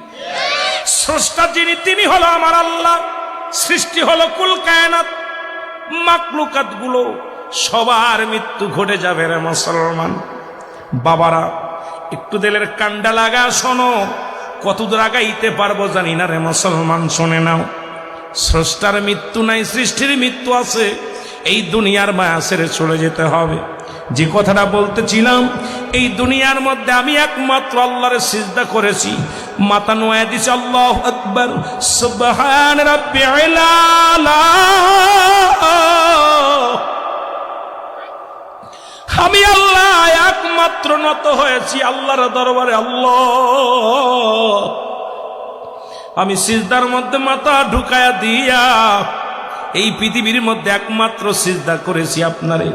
স্রষ্টা যিনি, তিনি হলো আমার আল্লাহ। সৃষ্টি হলো কুল কায়নাত, মাকলুকাত গুলো সবার মৃত্যু ঘটে যাবে রে মুসলমান। বাবারা একটু দিলের কান্ডা লাগা শোনো, কতদূর আগাইতে পারবো জানি না রে মুসলমান, শোনে নাও। স্রষ্টার মৃত্যু নাই, সৃষ্টির মৃত্যু আছে। এই দুনিয়ার মায়া ছেড়ে চলে যেতে হবে। যে কথাটা বলতেছিলাম, এই দুনিয়ার মধ্যে আমি একমাত্র আল্লাহর সিজদা করেছি, মাথা নোয়া দিছি, আল্লাহু আকবার, সুবহান রাব্বিল আলা। আমি আল্লাহ একমাত্র নত হয়েছি আল্লাহর দরবারে। আল্লাহ, আমি সিজদার মধ্যে মাথা ঢুকায়া দিয়া এই পৃথিবীর মধ্যে একমাত্র সিজদা করেছি আপনারে,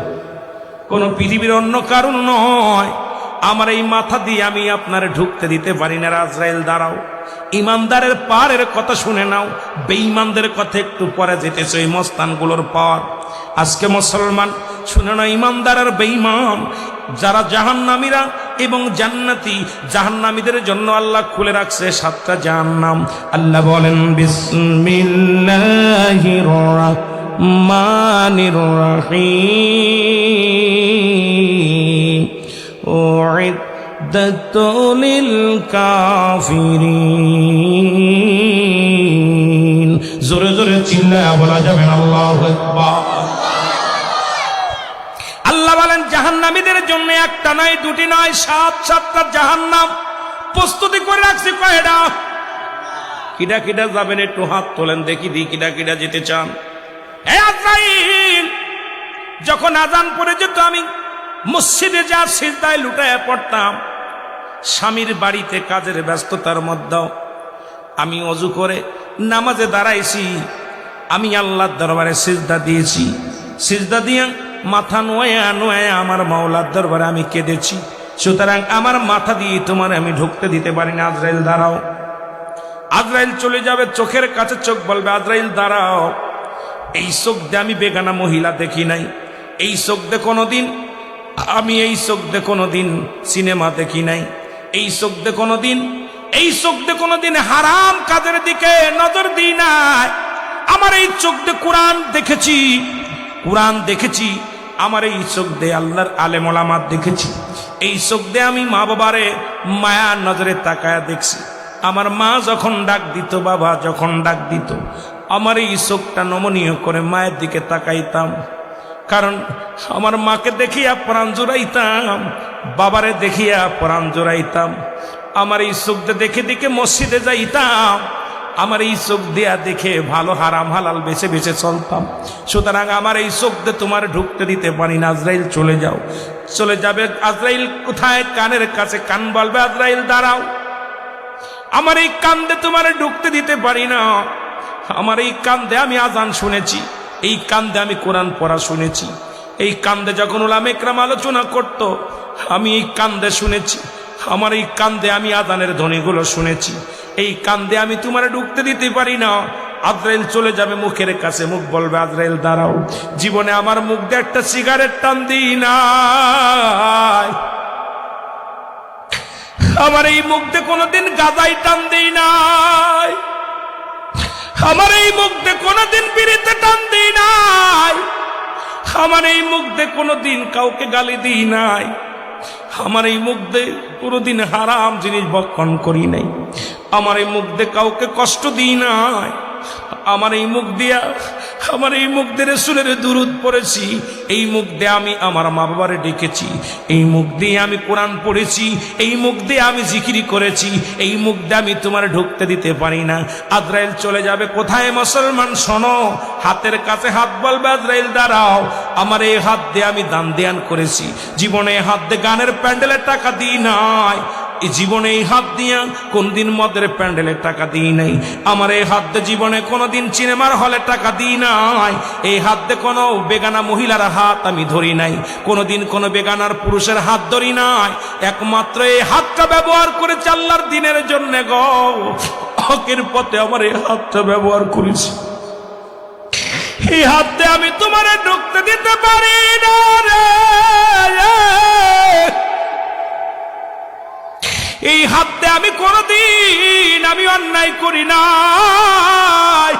কোন পৃথিবীর অন্য কারণ নয়। আমার এই মাথা দিয়ে আমি আপনারে ঢুকতে দিতে পারি না। আজরাইল দাঁড়াও, ইমানদারের পারের কথা শুনে নাও, বেঈমানদের কথা একটু পরে যেতেছে, এই মস্তানগুলোর পার। আজকে মুসলমান শুনে না, ইমানদার আর বেঈমান যারা জাহান্নামীরা এবং জান্নাতি, জাহান্নামীদের জন্য আল্লাহ খুলে রাখছে 7টা জাহান্নাম। আল্লাহ বলেন, বিসমিল্লাহির রাহমানির রাহিম, উইদ্দাতু লিল কাফিরিন। জোরে জোরে চিল্লায়া বলা যাবে না আল্লাহু আকবার। আল্লাহ বলেন, জাহান্নামীদের জন্য একটা নয়, দুটি নয়, 7টা জাহান্নাম প্রস্তুতি করে রাখছি। কয়টা? কিডা কিডা যাবেন একটু হাত তোলেন দেখি, দি কিডা কিডা যেতে চান? এই আজরাইল যখন আজান পড়ে যেত, আমি মসজিদে যা সিজদায় লুটায় পড়তাম। স্বামীর বাড়িতে কাজের ব্যস্ততার মধ্যে আমি অজু করে নামাজে দাঁড়াইছি, আমি আল্লাহর দরবারে সিজদা দিয়েছি। সিজদা দিয়ে মাথা নোয়া নোয়া আমার মাওলার দরবারে আমি কেঁদেছি। সুতরাং আমার মাথা দিয়ে তোমার আমি ঢুকতে দিতে পারি না। আজরাইল দাঁড়াও। আজরাইল চলে যাবে, চোখের কাছে চোখ বলবে, আজরাইল দাঁড়াও। এই চোখ দিয়ে আমি বেগানা মহিলা দেখি নাই, এই চোখ দিয়ে কোনোদিন আমি, এই চোখ দিয়ে কোনোদিন সিনেমা দেখি নাই, এই চোখ দিয়ে কোনোদিন, এই চোখ দিয়ে কোনোদিন হারাম কাজের দিকে নজর দিই নাই। আমার এই চোখ দিয়ে কোরআন দেখেছি, কোরআন দেখেছি। আমার এই চোখ দিয়ে আল্লাহর আলেম ওলামাত দেখেছি। এই চোখ দিয়ে আমি মা বাবারে মায়ার নজরে তাকায়া দেখছি। আমার মা যখন ডাক দিত, বাবা যখন ডাক দিত, আমার এই চোখটা নমনীয় করে মায়ের দিকে তাকাইতাম। কারণ আমার মাকে দেখিয়া প্রাণ জোড়াইতাম, বাবারে দেখিয়া প্রাণ জোড়াইতাম। আমার এই চোখ দিয়ে দেখে দেখে মসজিদে যাইতাম। আমার এই চোখ দিয়া দেখে ভালো হারাম হালাল বেছে বেছে চলতাম। সুতরাং আমার এই চোখ দিয়ে তোমার ঢুকতে দিতে পারি না। আজরাইল চলে যাও। চলে যাবে। আজরাইল কোথায়? কানের কাছে। কান বলবে আজরাইল দাঁড়াও, আমার এই কান্দে তোমার ঢুকতে দিতে পারি না। আমার এই কান্দে আমি আজান শুনেছি, এই কান্দে আমি কোরআন পড়া শুনেছি, এই কান্দে যখন উলামা ইকরাম আলোচনা করত আমি এই কান্দে শুনেছি, আমার এই কান্দে আমি আজানের ধ্বনিগুলো শুনেছি, এই কান্দে আমি তোমার ঢুকতে দিতে পারি না। আজরাইল চলে যাবে মুখের কাছে, মুখ বলবে আজরাইল দাঁড়াও, জীবনে আমার মুখ দিয়ে একটা সিগারেট টান দিই নাই, আমার এই মুখ দিয়ে কোনোদিন গাঁজাই টান দিই নাই, আমার এই মুখ দিয়ে কোনোদিন বিড়িতে টান দিই নাই, আমার এই মুখ দিয়ে কোনোদিন কাউকে গালি দিই নাই, আমার এই মুখ দিয়ে কোনোদিন হারাম জিনিস ভক্ষণ করি নাই, আমার এই মুখ দিয়ে কাউকে কষ্ট দিই নাই, আমার এই মুখ দিয়া রাসূলের দুরূদ পড়েছি, এই মুখ দিয়ে আমি আমার মা বাবারে ডেকেছি, এই মুখ দিয়ে আমি কোরআন পড়েছি, এই মুখ দিয়ে আমি জিকির করেছি, এই মুখ দিয়ে আমি তোমার ঢুকতে দিতে পারি না। আজরাইল চলে যাবে কোথায়? মুসলমান শোনো, হাতের কাছে হাত বলবে আজরাইল দাঁড়াও, আমার এই হাত দিয়ে আমি দান দেয়ান করেছি, জীবনে হাত দিয়ে গানের প্যান্ডেলের টাকা দিই নাই, এই জীবনে এই হাত দিয়া কোনদিন মদের প্যান্ডেলের টাকা দিই নাই, আমার এই হাত দিয়ে জীবনে কোনোদিন সিনেমার হলে টাকা দিই নাই, এই হাত দিয়ে কোনো বেগানা মহিলার হাত আমি ধরি নাই, কোনোদিন কোনো বেগানার পুরুষের হাত ধরি নাই, একমাত্র এই হাতটা ব্যবহার করেছি আল্লাহর দিনের জন্য গো, হকের পথে আমার এই হাতটা ব্যবহার করেছি, এই হাতে আমি তোমার ঢুকতে দিতে পারি না রে, এই হাতে আমি কোনদিন আমি অন্যায় করি নাই,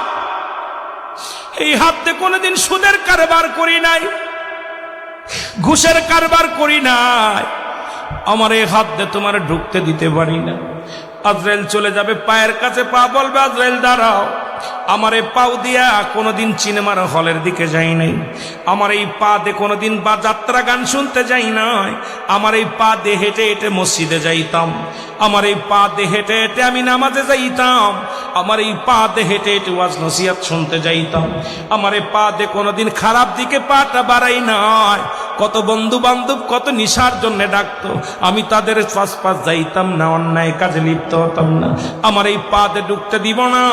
এই হাতে কোনদিন সুদের কারবার করি নাই, ঘুষের কারবার করি নাই, আমার এই হাত দিয়ে তোমার ঢুকতে দিতে পারি না। আজরাইল চলে যাবে পায়ের কাছে, পা বলবে আজরাইল দাঁড়াও, আমার এই পাও দিয়া কোনোদিন সিনেমার হলের দিকে যাই নাই, আমার এই পা দিয়ে কোনোদিন বা যাত্রা গান শুনতে যাই নাই, আমার এই পা দিয়ে হেঁটে হেঁটে মসজিদে যাইতাম, আমার এই পা দিয়ে হেঁটে হেঁটে আমি নামাজে যাইতাম, আমার এই পা দিয়ে হেঁটে হেঁটে ওয়াজ নসিহত শুনতে যাইতাম, আমার এই পা দিয়ে কোনোদিন খারাপ দিকে পাটা বাড়াই নাই, কত বন্ধু বান্ধব কত নিশার জন্য ডাকতো, আমি তাদের পাশ পাশ যাইতাম না, অন্যায় কাজে লিপ্ত হতাম না, আমার এই পা দিয়ে ঢুকতে দিব না।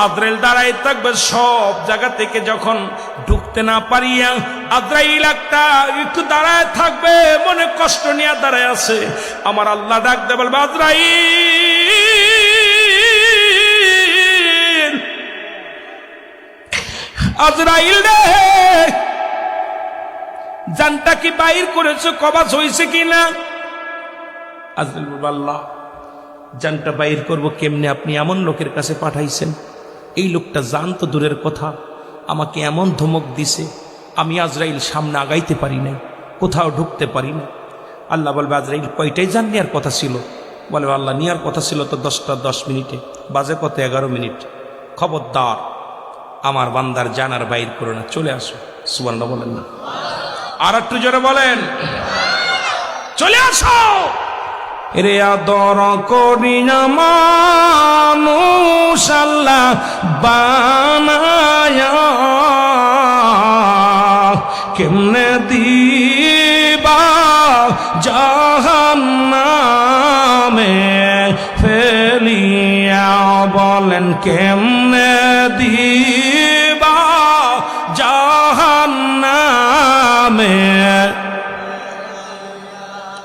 আজরাইল দাঁড়াই থাকবে সব জায়গা থেকে, যখন ঢুকতে না পারিয়া আজরাইল একটু দাঁড়ায় থাকবে, মনে কষ্ট নিয়ে দাঁড়ায় আছে, আমার আল্লাহ ডাক দে বলবে আজরাইল, আজরাইল রে জানটা কি বাইর করেছো, কবাজ হয়েছে কিনা? আজরাইল বলবে আল্লাহ জানটা বাইর করবো কেমনে, আপনি এমন লোকের কাছে পাঠাইছেন, এই লোকটা জান তো দূরের কথা, আমাকে এমন ধমক দিছে, আমি আজরাইল সামনে আগাইতে পারি নাই, কোথাও ঢুকতে পারি না। আল্লাহ বলবে আজরাইল কয়টাই জান নেওয়ার কথা ছিল? বলবে আল্লাহ নেওয়ার কথা ছিল তো 10টা 10 মিনিটে, বাজে কত 11 মিনিট, খবরদার আমার বান্দার জান আর বাইর করো না, চলে আসো। সুবহানাল্লাহ বলেন না? আর একটু জোরে বলেন, চলে আসো। রে আদর করি না মানুষ আল্লাহ বানায়া, কেমনে দিবা জাহান্নামে ফেলিয়া, বলেন কেমনে দিবা জাহান্নামে।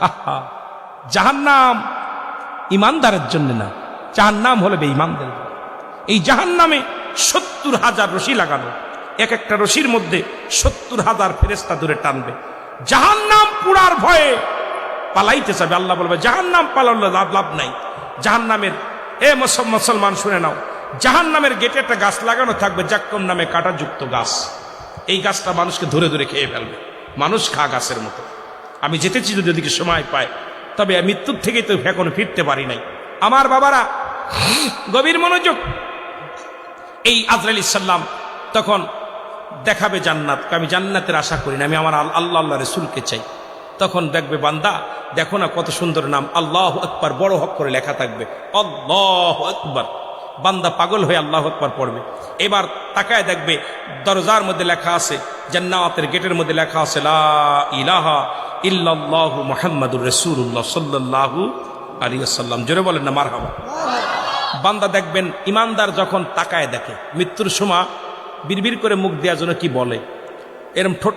আহা, জাহান্নাম ইমানদারের জন্য না, জাহান্নাম হলো বেঈমানদের। এই জাহান্নামে 70,000 রশি লাগানো, এক একটা রশির মধ্যে 70,000 ফেরেশতা দূরে টানবে, জাহান্নাম পুরার ভয়ে পালাইতে যাবে। আল্লাহ বলবে জাহান্নাম পালালে লাভ নাই। জাহান্নামের মুসলমান শুনে নাও, জাহান্নামের গেটে একটা গাছ লাগানো থাকবে, জাক্কুম নামে কাঁটাযুক্ত গাছ, এই গাছটা মানুষকে ধরে ধরে খেয়ে ফেলবে, মানুষ খা গাছের মতো। আমি যেতেছি যদি ওদিকে সময় পায়, তবে মৃত্যুর থেকেই তো এখনো ফিরতে পারি নাই। আমার বাবারা গভীর মনোযোগ। এই আজরাইল সাল্লাম তখন দেখাবে জান্নাত, আমি জান্নাতের আশা করি না, আমি আমার আল্লাহ আল্লাহ রসুলকে চাই। তখন দেখবে বান্দা, দেখো না কত সুন্দর নাম, আল্লাহু আকবার বড় হক করে লেখা থাকবে, আল্লাহু আকবার। বান্দা পাগল হয়ে আল্লাহু আকবার পড়বে। এবার তাকায় দেখবে দরজার মধ্যে লেখা আছে, জান্নাতের গেটের মধ্যে লেখা আছে লা ইলাহা ইল্লাল্লাহু মুহাম্মাদুর রাসূলুল্লাহ সাল্লাল্লাহু আলাইহি ওয়াসাল্লাম। জোরে বলেন না মারহাবা। বান্দা দেখবেন ইমানদার যখন তাকায় দেখে মৃত্যুর সময় বিড়বিড় করে মুখ দেওয়ার জন্য কি বলে, এরম ঠোঁট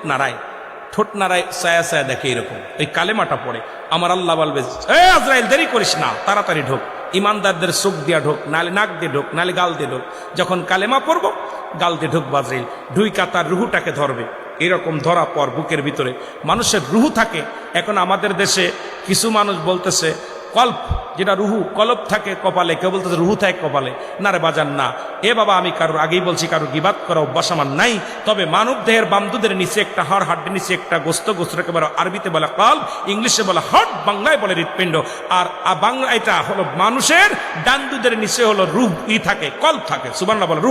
নাড়ায় ছায়া ছায়া দেখে এরকম ওই কালেমাটা পড়ে। আমার আল্লাহ বলবে, এ আজরাইল দেরি করিস না, তাড়াতাড়ি ঢোক। ইমানদারদের চোখ দিয়া ঢোক, নালে নাক দিয়ে ঢোক, নালে গাল দিয়ে ঢোক। যখন কালেমা পড়ব গাল দিয়ে ঢোক আজরাইল, ঢুইকা তার রুহুটাকে ধরবে। এরকম ধরা পর বুকের ভিতরে মানুষের রুহু থাকে। এখন আমাদের দেশে কিছু মানুষ বলতেছে কল্প, যেটা রুহু কলপ থাকে কপালে, কেউ বলতেছে রুহু থাকে কপালে। না রে বাজান না, এ বাবা আমি কারোর আগেই বলছি কারোর গিবাত করা অভ্যাস আমার নাই। তবে মানব দেহের বামদুদের নিচে একটা হাড়, হাড্ডির নিচে একটা গোস্তটাকে বলে আরবিতে বলে কল্প, ইংলিশে বলে হার্ট, বাংলায় বলে হৃৎপিণ্ড। আর বাংলা এটা হলো মানুষের ডান দুধের নিচে হলো রুহ থাকে, কল্প থাকে। সুবহানাল্লাহ বলে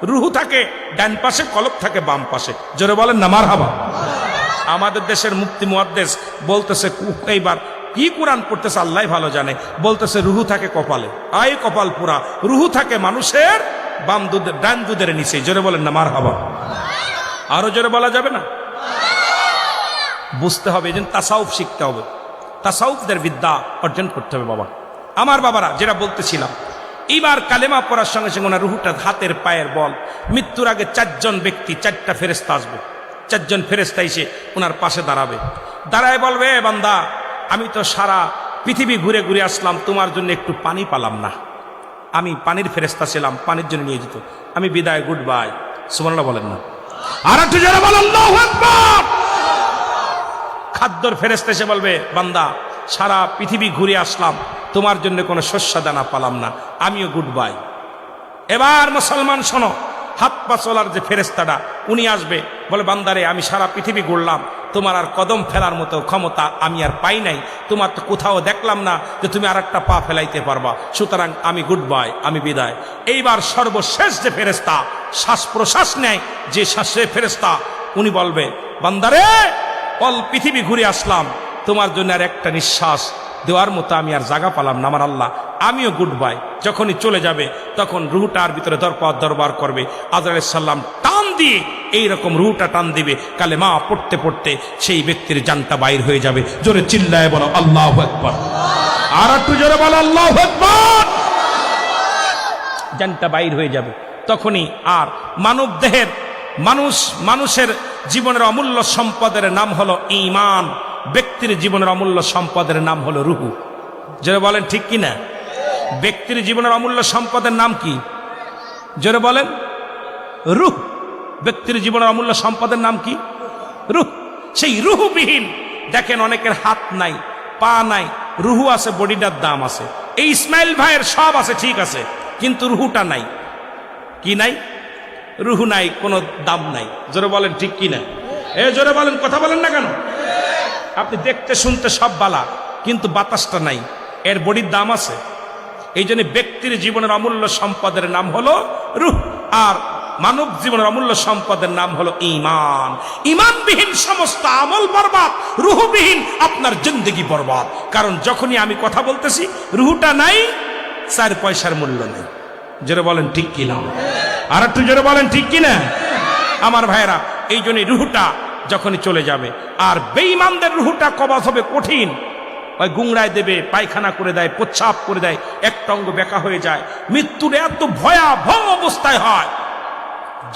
রুহু থাকে ডান পাশে, কলব থাকে বাম পাশে। জোরে বলেন না মারহাবা। আমাদের দেশের মুফতি মুহাদ্দিস বলতেছে এইবার কি কোরআন পড়তেছে আল্লাহ ভালো জানে, বলতেছে রুহু থাকে কপালে, আয় কপাল পুরা, রুহু থাকে মানুষের বাম দুধের ডান দুধের নিচে। জোরে বলেন না মারহাবা। আরো জোরে বলা যাবে না? বুঝতে হবে, এই জন্য তাসাউফ শিখতে হবে, তাসাউফদের বিদ্যা অর্জন করতে হবে বাবা। আমার বাবারা যেটা বলতেছিলাম, এইবার কালেমা পড়ার সঙ্গে সঙ্গে ওনার রুহুটা হাতের পায়ের বল। মৃত্যুর আগে 4 জন ব্যক্তি, 4টা ফেরেশতা আসবে। 4 জন ফেরেশতা এসে ওনার পাশে দাঁড়াবে, দাঁড়ায় বলবে, বান্দা আমি তো সারা পৃথিবী ঘুরে ঘুরে আসলাম, তোমার জন্য একটু পানি পালাম না। আমি পানির ফেরেশতা ছিলাম, পানির জন্য নিয়ে যেত, আমি বিদায়, গুড বাই। সুবহানাল্লাহ বলেন না? আর একটু জোরে বলেন আল্লাহু আকবার। খাদ্যর ফেরেশতা এসে বলবে, বান্দা সারা পৃথিবী ঘুরে আসলাম, তোমার জন্য কোনো শস্য দানা পালাম না, আমিও গুড বাই। এবার মুসলমান শোনো, হাত পা চলার যে ফেরেশতাটা উনি আসবে, বলে বান্দারে আমি সারা পৃথিবী ঘুরলাম, তোমার আর কদম ফেলার মতো ক্ষমতা আমি আর পাই নাই, তোমার তো কোথাও দেখলাম না যে তুমি আর একটা পা ফেলাইতে পারবা, সুতরাং আমি গুড বাই, আমি বিদায়। এইবার সর্বশেষ যে ফেরেশতা শ্বাস প্রশ্বাস নেয়, যে শ্বাসে ফেরেশতা, উনি বলবে, বান্দারে অল পৃথিবী ঘুরে আসলাম, তোমার জন্য আর একটা নিঃশ্বাস দেওয়ার মতো আমি আর জায়গা পালাম না, আমার আল্লাহ আমিও গুড বাই। যখনই চলে যাবে তখন রুহটার ভিতরে দরবার করবে। আজরাইল আলাইহিস সালাম টান দিয়ে এইরকম রুহটা টান দিবে, কালেমা পড়তে পড়তে সেই ব্যক্তির জানটা বাইর হয়ে যাবে। জোরে চিল্লায় বলো আল্লাহু আকবার। আর একটু জোরে বলো আল্লাহু আকবার। জানটা বাইর হয়ে যাবে। তখনই আর মানব দেহের মানুষের জীবনের অমূল্য সম্পদের নাম হলো ঈমান, ব্যক্তির জীবনের অমূল্য সম্পদের নাম হলো রুহু। জোরে বলেন ঠিক কি না? ব্যক্তির জীবনের অমূল্য সম্পদের নাম কি? জোরে বলেন। রুহ। ব্যক্তির জীবনের অমূল্য সম্পদের নাম কি? রুহ। সেই রুহুবিহীন, দেখেন অনেকের হাত নাই, পা নাই, রুহু আছে, বডিটার দাম আছে। এই ইসমাইল ভাইয়ের সব আছে, ঠিক আছে, কিন্তু রুহুটা নাই। কি নাই? রুহু নাই, কোনো দাম নাই। জোরে বলেন ঠিক কি না? জোরে বলেন, কথা বলেন না কেন? আপনি দেখতে শুনতে সব বালা, কিন্তু বাতাসটা নাই, এর বডির দাম আছে। এই জন্য ব্যক্তির জীবনের অমূল্য সম্পদের নাম হলো রূহ, আর মানব জীবনের অমূল্য সম্পদের নাম হলো ঈমান। ঈমানবিহীন সমস্ত আমল বরবাদ, রূহবিহীন আপনার জিন্দেগি বরবাদ। কারণ যখনই আমি কথা বলতেছি রূহটা নাই, 4 পয়সার মূল্য নেই। জোরে বলেন ঠিক কিনা? আর একটু জোরে বলেন ঠিক কিনা? আমার ভাইয়েরা, এই জন্যই রূহটা যখনই চলে যাবে, আর বেঈমানদের রূহটা কবজ হবে কঠিন। ওই গুংড়ায় দেবে, পায়খানা করে দেয়, প্রচ্ছাপ করে দেয়, একটা অঙ্গ বেঁকা হয়ে যায়। মৃত্যুর এত ভয়াবহ অবস্থায় হয়,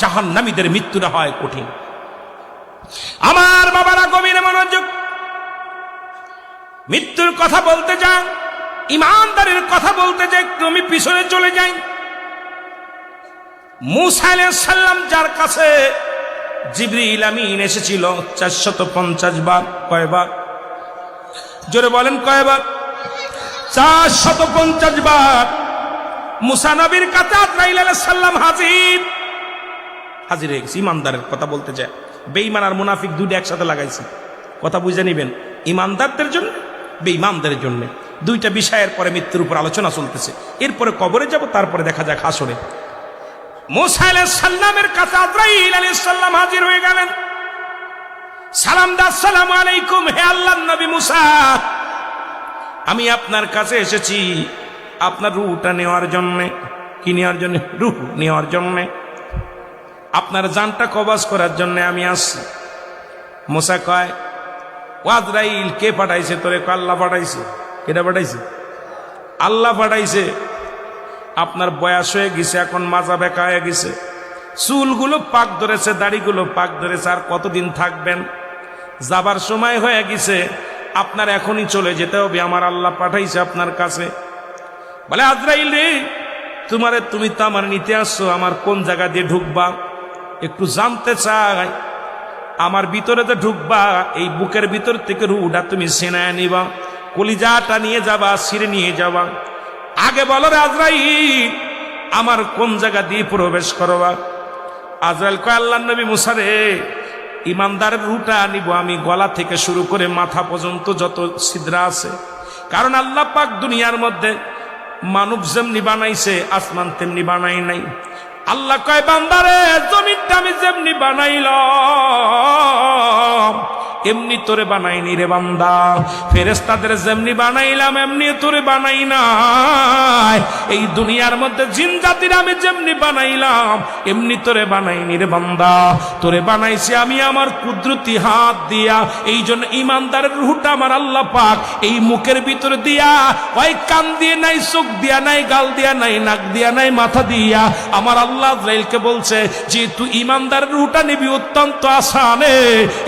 জাহান্নামীদের মৃত্যুটা হয় কঠিন। আমার বাবারা গভীর মনোযোগ, মৃত্যুর কথা বলতে যান, ঈমানদারের কথা বলতে যে একটু আমি পিছনে চলে যাই। মূসা আলাইহিস সালাম যার কাছে জিবরিল আমিন এসেছিল 450 বার। কয়বার? জোরে বলেন কয়বার? 450 বার। মূসা নবীর কাছে আজরাইল আলাইহিস সালাম হাজির হয়ে গেছে। ইমানদারের কথা বলতে যায়, বেঈমান আর মুনাফিক দুইটা একসাথে লাগাইছে। কথা বুঝে নিবেন, ইমানদারদের জন্য, বেঈমানদের জন্য। দুইটা বিষয়ের পরে মৃত্যুর উপর আলোচনা চলতেছে। এরপরে কবরে যাব, তারপরে দেখা যাক হাসরে। মূসা আলাইহিস সালামের কাছে আজরাইল আলাইহিস সালাম হাজির হয়ে গেলেন। সালাম দা, আসসালামু আলাইকুম, হে আল্লাহর নবী মূসা, আমি আপনার কাছে এসেছি আপনার রূহটা নেওয়ার জন্য। কি নেওয়ার জন্য? রূহ নেওয়ার জন্য, আপনার জানটা কবজ করার জন্য আমি আসছি। মূসা কয়, ও আজরাইল, কে পাঠাইছে তোরে? আল্লাহ পাঠাইছে। কেটা পাঠাইছে? আল্লাহ পাঠাইছে। আপনার বয়স হয়ে গেছে, এখন মাজা বেঁকা হয়ে গেছে, চুলগুলো পাক ধরেছে, দাড়িগুলো পাক ধরেছে, আর কতদিন থাকবেন? যাবার সময় হয়ে গেছে, আপনার এখনই চলে যেতে হবে, আমার আল্লাহ পাঠাইছে আপনার কাছে। বলে আজরাইল রে, তুমি তো আমার নিতে আসছো, আমার কোন জায়গা দিয়ে ঢুকবা একটু জানতে চাই। আমার ভিতরে তো ঢুকবা, এই বুকের ভিতর থেকে রুটা তুমি সেনায় নিবা, কলিজাটা নিয়ে যাবা, ছিঁড়ে নিয়ে যাবা। আগে বলো রে আজরাইল, আমার কোন জায়গা দিয়ে প্রবেশ করবা? আজরাইল কয়, আল্লাহর নবী মুসা রে, ইমানদারের রুটা নিব আমি, গলা থেকে শুরু করে মাথা পর্যন্ত যত ছিদ্রা আছে। কারণ আল্লাহ পাক দুনিয়ার মধ্যে মানব যেমনি বানাইছে, আসমান তেমনি বানাই নাই। আল্লাহ কয়, বান্দারে, জমিনটা আমি যেমনি বানাইলাম এমনি তোরে বানাইনি রে বান্দা। ফেরেশতাদের যেমনি বানাইলাম এমনি তোরে বানাই নাই। এই দুনিয়ার মধ্যে জিন জাতির আমি যেমনি বানাইলাম এমনি তোরে বানাইনি রে বান্দা। তোরে বানাইছি আমি আমার কুদরতি হাত দিয়া। এই জন্য ইমানদারের রূহটা আমার আল্লাহ পাক এই মুখের ভিতরে দিয়া, ওই কান দিয়ে নাই, চোখ দিয়া নাই, গাল দিয়া নাই, নাক দিয়া নাই, মাথা দিয়া আমার আল্লাহ আজরাইলকে বলছে যে তুই ইমানদারের রূহটা নিবি, অত্যন্ত আসানে।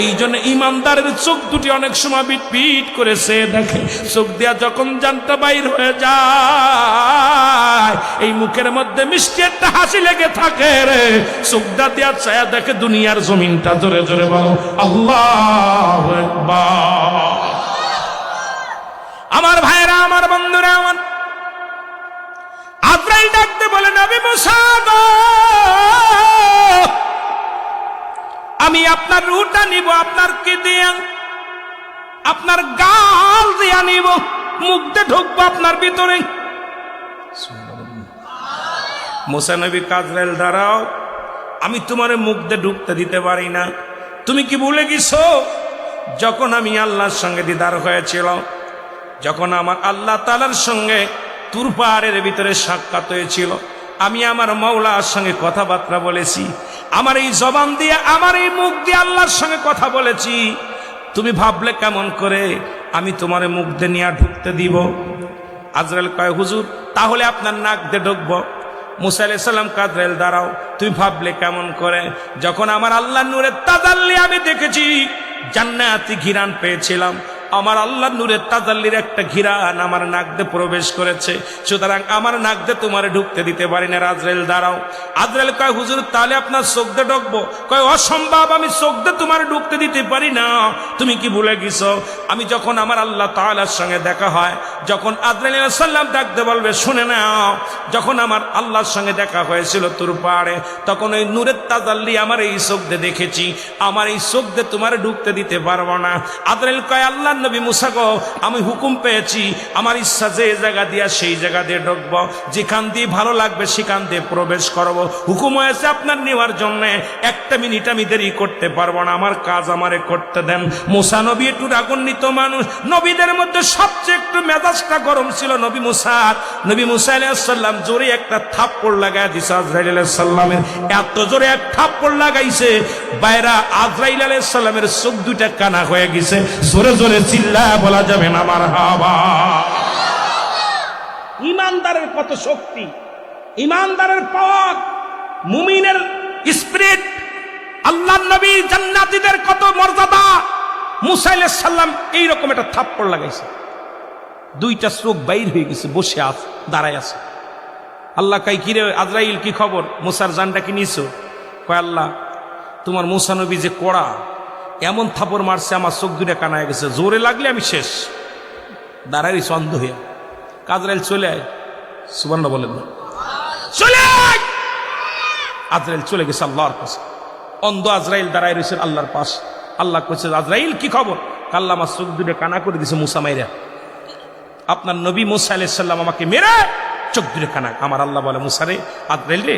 এই জন্য ইমানদারের চোখ দুটি অনেক সময় পিট করেছে, দেখে চোখ দিয়া যখন জানটা বাইর হয়ে যায়, এই মুখের মধ্যে মিষ্টি একটা হাসি লেগে থাকে রে। চোখটা দিয়া ছায়া দেখে দুনিয়ার জমিনটা। জোরে জোরে বলো আল্লাহু আকবার। আমার ভাইরা, আমার বন্ধুরা, আমার আজরাইল ডাকতে বলে, নবী মুসা গো, আমি আপনার রূহটা নিব, আপনার কি দিয়া? আপনার গাল দিয়া নিব, মুখ দিয়ে ঢুকবো আপনার ভিতরে। মুসা নবী, আজরাইল দাঁড়াও, আমি তোমার মুখ দিয়ে ঢুকতে দিতে পারি না। তুমি কি ভুলে গেছো যখন আমি আল্লাহর সঙ্গে দিদার হয়েছিল, যখন আমার আল্লাহ তাআলার সঙ্গে তুর পাহাড়ের ভিতরে সাক্ষাৎ হয়েছিল, আমি আমার মাওলার সঙ্গে কথাবার্তা বলেছি, আমার এই জবান দিয়ে, আমার এই মুখ দিয়ে আল্লাহর সঙ্গে কথা বলেছি। তুমি ভাবলে কেমন করে আমি তোমার মুখ দিয়ে নিয়ে ঢুকতে দিব? আজরাইল কয়, হুজুর, তাহলে আপনার নাক দিয়ে ঢুকবো। মুসা আলাইহিস সালাম, আজরাইল দাঁড়াও, তুমি ভাবলে কেমন করে? যখন আমার আল্লাহ নূরের তাজাল্লি আমি দেখেছি, জান্নাতি ঘিরান পেয়েছিলাম, আমার আল্লাহ নূরের তাজাল্লির একটা ঘিরান আমার নাক দিয়ে প্রবেশ করেছে, সুতরাং আমার নাক দিয়ে তোমার ঢুকতে দিতে পারি না। আজরাইল দাঁড়াও। আজরাইল কয়, হুজুর, তাহলে আপনার চোখ দিয়ে ঢুকবো? কয়, অসম্ভব, আমি চোখ দিয়ে তোমার ঢুকতে দিতে পারি না। তুমি কি ভুলে গেছো আমি যখন আমার আল্লাহ তাআলার সঙ্গে দেখা হয়, যখন আজরাইল আলাইহিস সালাম ডাকতে বলবে, শুনে নাও, যখন আমার আল্লাহর সঙ্গে দেখা হয়েছিল তুর পাহাড়ে, তখন ওই নূরের তাজাল্লি আমার এই চোখ দিয়ে দেখেছি, আমার এই চোখ দিয়ে তোমার ঢুকতে দিতে পারবো না। আজরাইল কয়, আল্লাহ নবী মুসা গো, আমি হুকুম পেয়েছি, আমার ইচ্ছা যে জায়গা দিয়া সেই জায়গা দিয়ে ঢুকবো, যেখান দিয়ে ভালো লাগবে সেখান দিয়ে প্রবেশ করবো। হুকুম হয়েছে আপনার নেওয়ার জন্য, একটা মিনিট আমি দেরি করতে পারবো না, আমার কাজ আমারে করতে দেন। মুসা নবী একটু রাগান্বিত মানুষ, নবীদের মধ্যে সবচেয়ে একটু মেজাজটা গরম ছিল নবী মুসার। নবী মুসা আলাইহিস সালাম জোরে একটা থাপ্পড় লাগায় দিছে আজরাইল আলাইহিস সালামের, এত জোরে এক থাপ্পড় লাগাইছে, বাইরা আজরাইল আলাইহিস সালামের চোখ দুইটা কানা হয়ে গেছে। জোরে জোরে চিল্লা বলা যাবে না মারহাবা। ইমানদারের কত শক্তি, ইমানদারের পাওয়ার, মুমিনের স্পিরিট, আল্লাহর নবী জান্নাতীদের কত মর্যাদা। মুসা আলাইহিস সালাম এইরকম একটা থাপ্পড় লাগাইছে, দুইটা চোখ বাইর হয়ে গেছে, বসে আছে, দাঁড়ায় আছে। আল্লাহ কয়, কিরে আজরাইল, কি খবর? মুসার জানটা কি নিছো? কয়, আল্লাহ, তোমার মুসা নবী যে কড়া, এমন থাপড় মারছে আমার চোখ দুটা কানায় গেছে, জোরে লাগলে আমি শেষ। দাঁড়াই অন্ধ হইয়া। আজরাইল চলে আয়, সুবহানাল্লাহ বলেন না, চলে আয়। আজরাইল চলে গেছে আল্লাহর কাছে। অন্ধ আজরাইল দাঁড়ায় রয়েছে আল্লাহর পাশ। আল্লাহ কইছে, আজরাইল কি খবর? আল্লাহ আমার চোখ দুটো কানা করে দিছে মুসা মাইরা। আপনার নবী মুসা আলাইহিস সালাম আমাকে মেরে চোখ দুটো কানা। আমার আল্লাহ বলে, মুসা রে, আজরাইল রে,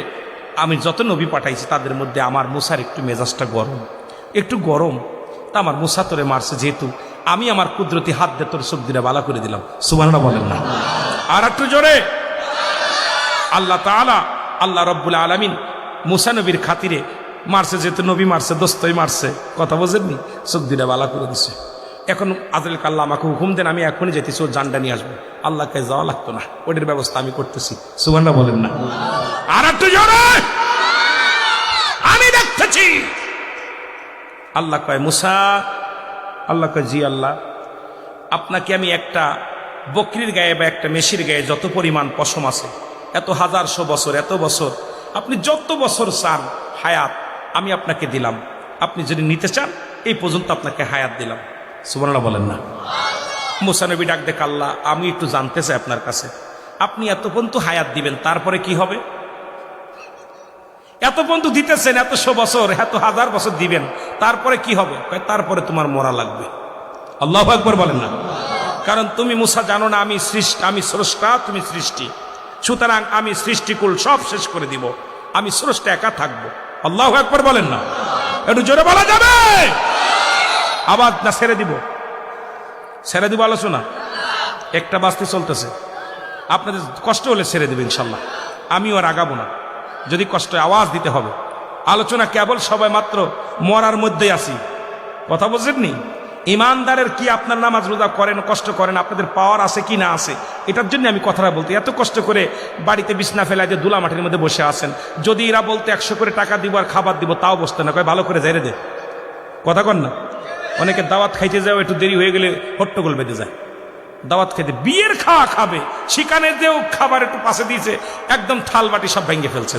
আমি যত নবী পাঠাইছি তাদের মধ্যে আমার মুসার একটু মেজাজটা গরম, একটু গরম। তা আমার মুসা তোরে মারছে, যেহেতু আমি আমার কুদরতি হাত দিয়ে তোর চোখ দুটো বালা করে দিলাম। সুবহানাল্লাহ বলেন না, আর একটু জোরে। আল্লাহ তাআলা, আল্লাহ রব্বুল আলামিন মুসা নবীর খাতিরে মারছে, যেহেতু নবী মারছে, দোস্তই মারছে, কথা বোঝেননি, চোখ দুটা বালা করে দিছে। এখন আজরাইল আল্লাহ আমাকে হুকুম দেন, আমি এখনই যেতেছি, ওর জানটা নিয়ে আসবো। আল্লাহকে যাওয়া লাগতো না, ওটার ব্যবস্থা আমি করতেছি। সুবহানাল্লাহ বলেন না? আর একটু জোরে, আমি দেখতেছি। আল্লাহ কয় মুসা, আল্লাহ কয় জি আল্লাহ, আপনাকে আমি একটা বকরির গায়ে বা একটা মেশির গায়ে যত পরিমাণ পশম আছে, এত হাজারশো বছর, এত বছর, আপনি যত বছর চান হায়াত আমি আপনাকে দিলাম। আপনি যদি নিতে চান এই পর্যন্ত আপনাকে হায়াত দিলাম। সুবহানাল্লাহ বলেন না? মুসা নবী ডাক দেখ, আল্লাহ আমি একটু জানতে চাই আপনার কাছে, আপনি এত পর্যন্ত হায়াত দিবেন, তারপরে কি হবে? এত পর্যন্ত দিতেছেন, এতশো বছর, এত হাজার বছর দিবেন, তারপরে কি হবে? তারপরে তোমার মরা লাগবে। আল্লাহু আকবার বলেন না? কারণ তুমি মুসা জানো না আমি সৃষ্টি, আমি স্রষ্টা, তুমি সৃষ্টি, সুতরাং আমি সৃষ্টিকুল সব শেষ করে দিব, আমি স্রষ্টা একা থাকবো। আল্লাহু আকবার বলেন না? একটু জোরে বলা যাবে? আবার না ছেড়ে দিব? ছেড়ে দিব আলোচনা, একটা বাস্তি চলতেছে, আপনাদের কষ্ট হলে ছেড়ে দেবে ইনশাল্লাহ, আমিও আর আগাবো না। যদি কষ্ট আওয়াজ দিতে হবে, আলোচনা কেবল সবাই মাত্র মরার মধ্যেই আছি, কথা বুঝেননি? ইমানদারের কি আপনার নামাজ রোজা করেন, কষ্ট করেন, আপনাদের পাওয়ার আছে কি না আছে, এটার জন্য আমি কথাটা বলতে। এত কষ্ট করে বাড়িতে বিছনা ফেলা যে ধুলা মাটির মধ্যে বসে আছেন, যদি এরা বলতে 100 করে টাকা দিব আর খাবার দিব, তাও বসতে না, কয় ভালো করে যাইরে দে, কথা কন না? অনেকে দাওয়াত খাইতে যাও, একটু দেরি হয়ে গেলে হট্টগোল বেঁধে যায়। দাওয়াত খাইতে বিয়ের খাওয়া খাবে, সেখানে যেও খাবার একটু পাশে দিয়েছে, একদম থাল বাটি সব ভেঙে ফেলছে।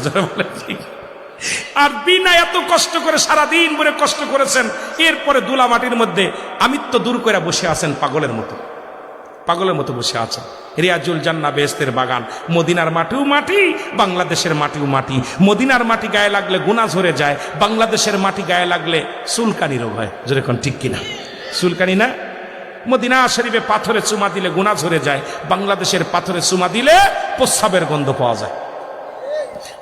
আর বিনা এত কষ্ট করে সারাদিন ভরে কষ্ট করেছেন, এরপরে ধুলা মাটির মধ্যে আমিত্ব দূর করে বসে আছেন, পাগলের মতো, পাগলের মতো বসে আছেন। রিয়াজুল জান্নাহ বেহেশতের বাগান, মদিনার মাটিও মাটি, বাংলাদেশের মাটিও মাটি। মদিনার মাটি গায়ে লাগলে গুনাহ ঝরে যায়, বাংলাদেশের মাটি গায়ে লাগলে চুলকানি রোগ হয়। যেরকম ঠিক কিনা? চুলকানি না? মদিনা শরীফে পাথরে চুমা দিলে গুনাহ ঝরে যায়, বাংলাদেশের পাথরে চুমা দিলে প্রস্রাবের গন্ধ পাওয়া যায়।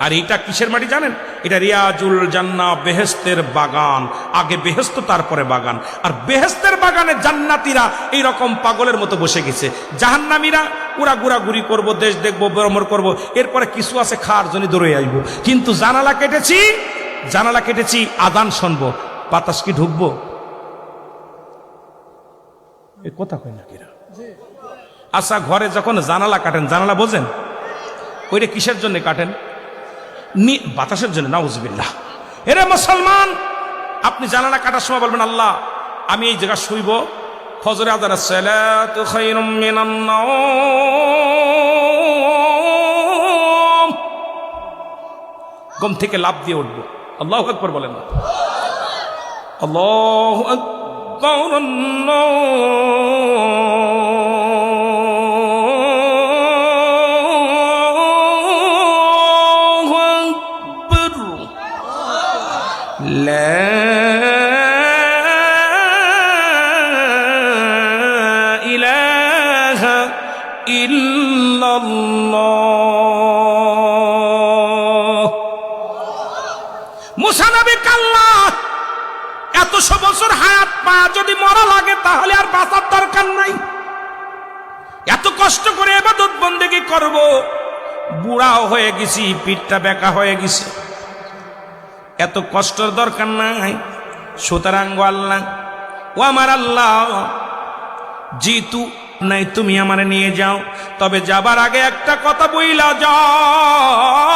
আর এটা কিসের মাটি জানেন? এটা রিয়াজুল জান্নাহ বেহেশতের বাগান, আগে বেহেশত তারপরে বাগান। আর বেহেশতের বাগানে জান্নাতীরা এইরকম পাগলের মতো বসে গেছে, জাহান্নামীরা ওরা ঘোরাঘুরি করবো, দেশ দেখবো, ভ্রমণ করবো, এরপরে কিছু আছে খাওয়ার জন্য দৌড়ে আসবো। কিন্তু জানালা কেটেছি আযান শুনবো, বাতাস কি ঢুকবো? এই কথা কই না কিরা? আচ্ছা, ঘরে যখন জানালা কাটেন, জানালা বোঝেন ওইটা কিসের জন্য কাটেন? বাতাসের জন্য। নাউজুবিল্লাহ। এরে মুসলমান, আপনি জানালা কাটার সময় বলবেন আল্লাহ আমি এই জায়গা শুইব, ফজরে আযান, সালাতু খায়রুম মিনান নাওম, ঘুম থেকে লাফ দিয়ে উঠবো। আল্লাহু আকবার বলেন না? আল্লাহু আকবার, لا إله إلا الله। মুসা নবী আল্লাহ এতশো বছর হায়াত পায়, যদি মরা লাগে তাহলে আর বাঁচার দরকার নাই। এত কষ্ট করে ইবাদত বন্দেগী করব, বুড়াও হয়ে গেছি, পিঠটা বেঁকা হয়ে গেছে, এত কষ্টের দরকার নাই। সুতরাং আল্লাহ, ও আমার আল্লাহ, জিতু নাই তুমি আমারে নিয়ে যাও, তবে যাবার আগে একটা কথা বইলা যায়,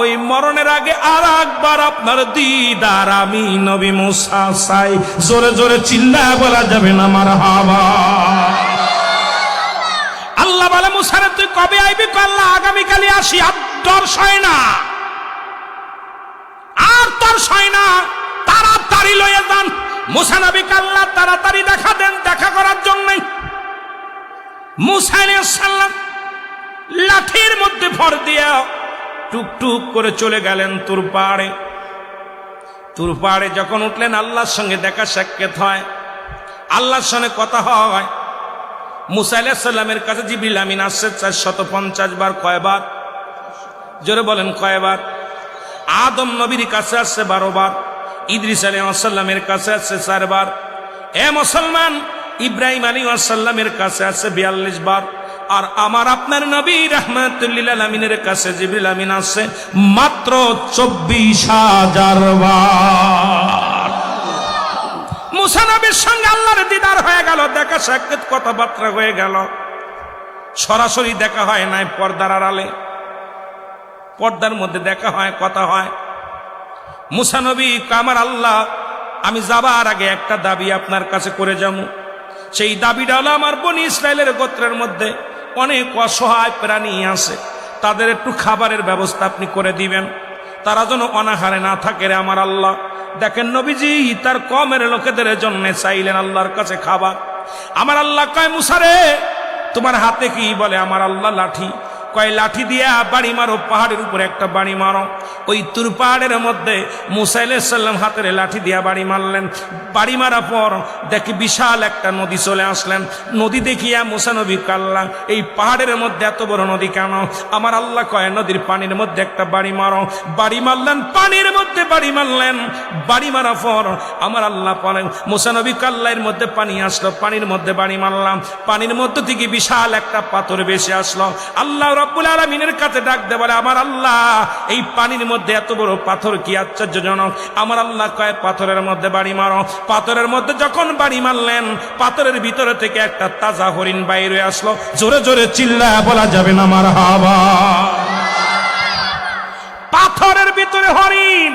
ওই মরণের আগে আর একবার আপনার দিদার আমি নবী মুসা চাই। জোরে জোরে চিল্লায় বলা যাবে না মারহাবা? আল্লাহ বলে মুসারে তুই কবে আইবি? আল্লাহ আগামীকালই আসি। আর ডর সয় না, আর তোর সয় না, তাড়াতাড়ি লয়ে যান। মুসা নবীকে আল্লাহ তাড়াতাড়ি দেখা দেন দেখা করার জন্য। মুসা আলাইহিস সালাম লাঠির মধ্যে ভর দিয়া টুকটুক করে চলে গেলেন তুর পাহাড়ে। তুর পাহাড়ে যখন উঠলেন, আল্লাহর সঙ্গে দেখা সাক্ষাৎ হয়, আল্লাহর সঙ্গে কথা হয়। মুসা আলাইহিস সালামের কাছে জিবরিল আমিন আসছে 450 বার। কয়বার? জোরে বলেন কয়বার? আদম নবীর কাছে আসছে 12 বার, ইদ্রিস আলাইহিস সালামের কাছে আসছে 4 বার। এ মুসলমান, ইব্রাহিম আলাইহিস সালামের কাছে আসছে 42 বার। আর আমার আপনার নবী রাহমাতুল লিল আলামিনের কাছে জিবরিল আমিন আসছে মাত্র 24,000 বার। মুসা নবীর সঙ্গে আল্লাহর দিদার হয়ে গেল, দেখা সাক্ষাৎ কথাবার্তা হয়ে গেল। সরাসরি দেখা হয় নাই, পর্দার আড়ালে, পর্দার মধ্যে দেখা হয়, কথা হয়। মুসা নবী আমার আল্লাহ, আমি যাবার আগে একটা দাবি আপনার কাছে করে যাবো। সেই দাবিটা হলো, আমার বনি ইসরায়েলের গোত্রের মধ্যে অনেক অসহায় প্রাণী আছে, তাদের একটু খাবারের ব্যবস্থা আপনি করে দিবেন, তারা যেন অনাহারে না থাকে রে আমার আল্লাহ। দেখেন নবীজি তার কমের লোকেদের জন্য চাইলেন আল্লাহর কাছে খাবার। আমার আল্লাহ কয়, মুসা রে তোমার হাতে কি? বলে আমার আল্লাহ লাঠি। কয় লাঠি দিয়া বাড়ি মারো, পাহাড়ের উপরে একটা বাড়ি মারো। ওই তুর পাহাড়ের মধ্যে মুসা আলাইহিস সালাম হাতের লাঠি দিয়া বাড়ি মারলেন। বাড়ি মারার পর দেখি বিশাল একটা নদী চলে আসলেন। নদী দেখিয়া মুসা নবী কাল্লা, এই পাহাড়ের মধ্যে এত বড় নদী কেন? আমার আল্লাহ কয়, নদীর পানির মধ্যে একটা বাড়ি মারো। বাড়ি মারলেন, পানির মধ্যে বাড়ি মারলেন। বাড়ি মারার পর আমার আল্লাহ বলেন, মুসা নবী কাল্লার মধ্যে পানি আসলো, পানির মধ্যে বাড়ি মারলাম। পানির মধ্যে থেকে বিশাল একটা পাথর ভেসে আসলো। আল্লাহ রব্বুল আলামিনের কাছে ডাক দে, বলে আমার আল্লাহ এই পানির মধ্যে এত বড় পাথর কি আশ্চর্যজনক। আমার আল্লাহ কয়, পাথরের মধ্যে বাড়ি মারো। পাথরের মধ্যে যখন বাড়ি মারলেন, পাথরের ভিতরে থেকে একটা তাজা হরিণ বাইরে আসলো। জোরে জোরে চিল্লায় বলা যাবে না মারহাবা। পাথরের ভিতরে হরিণ,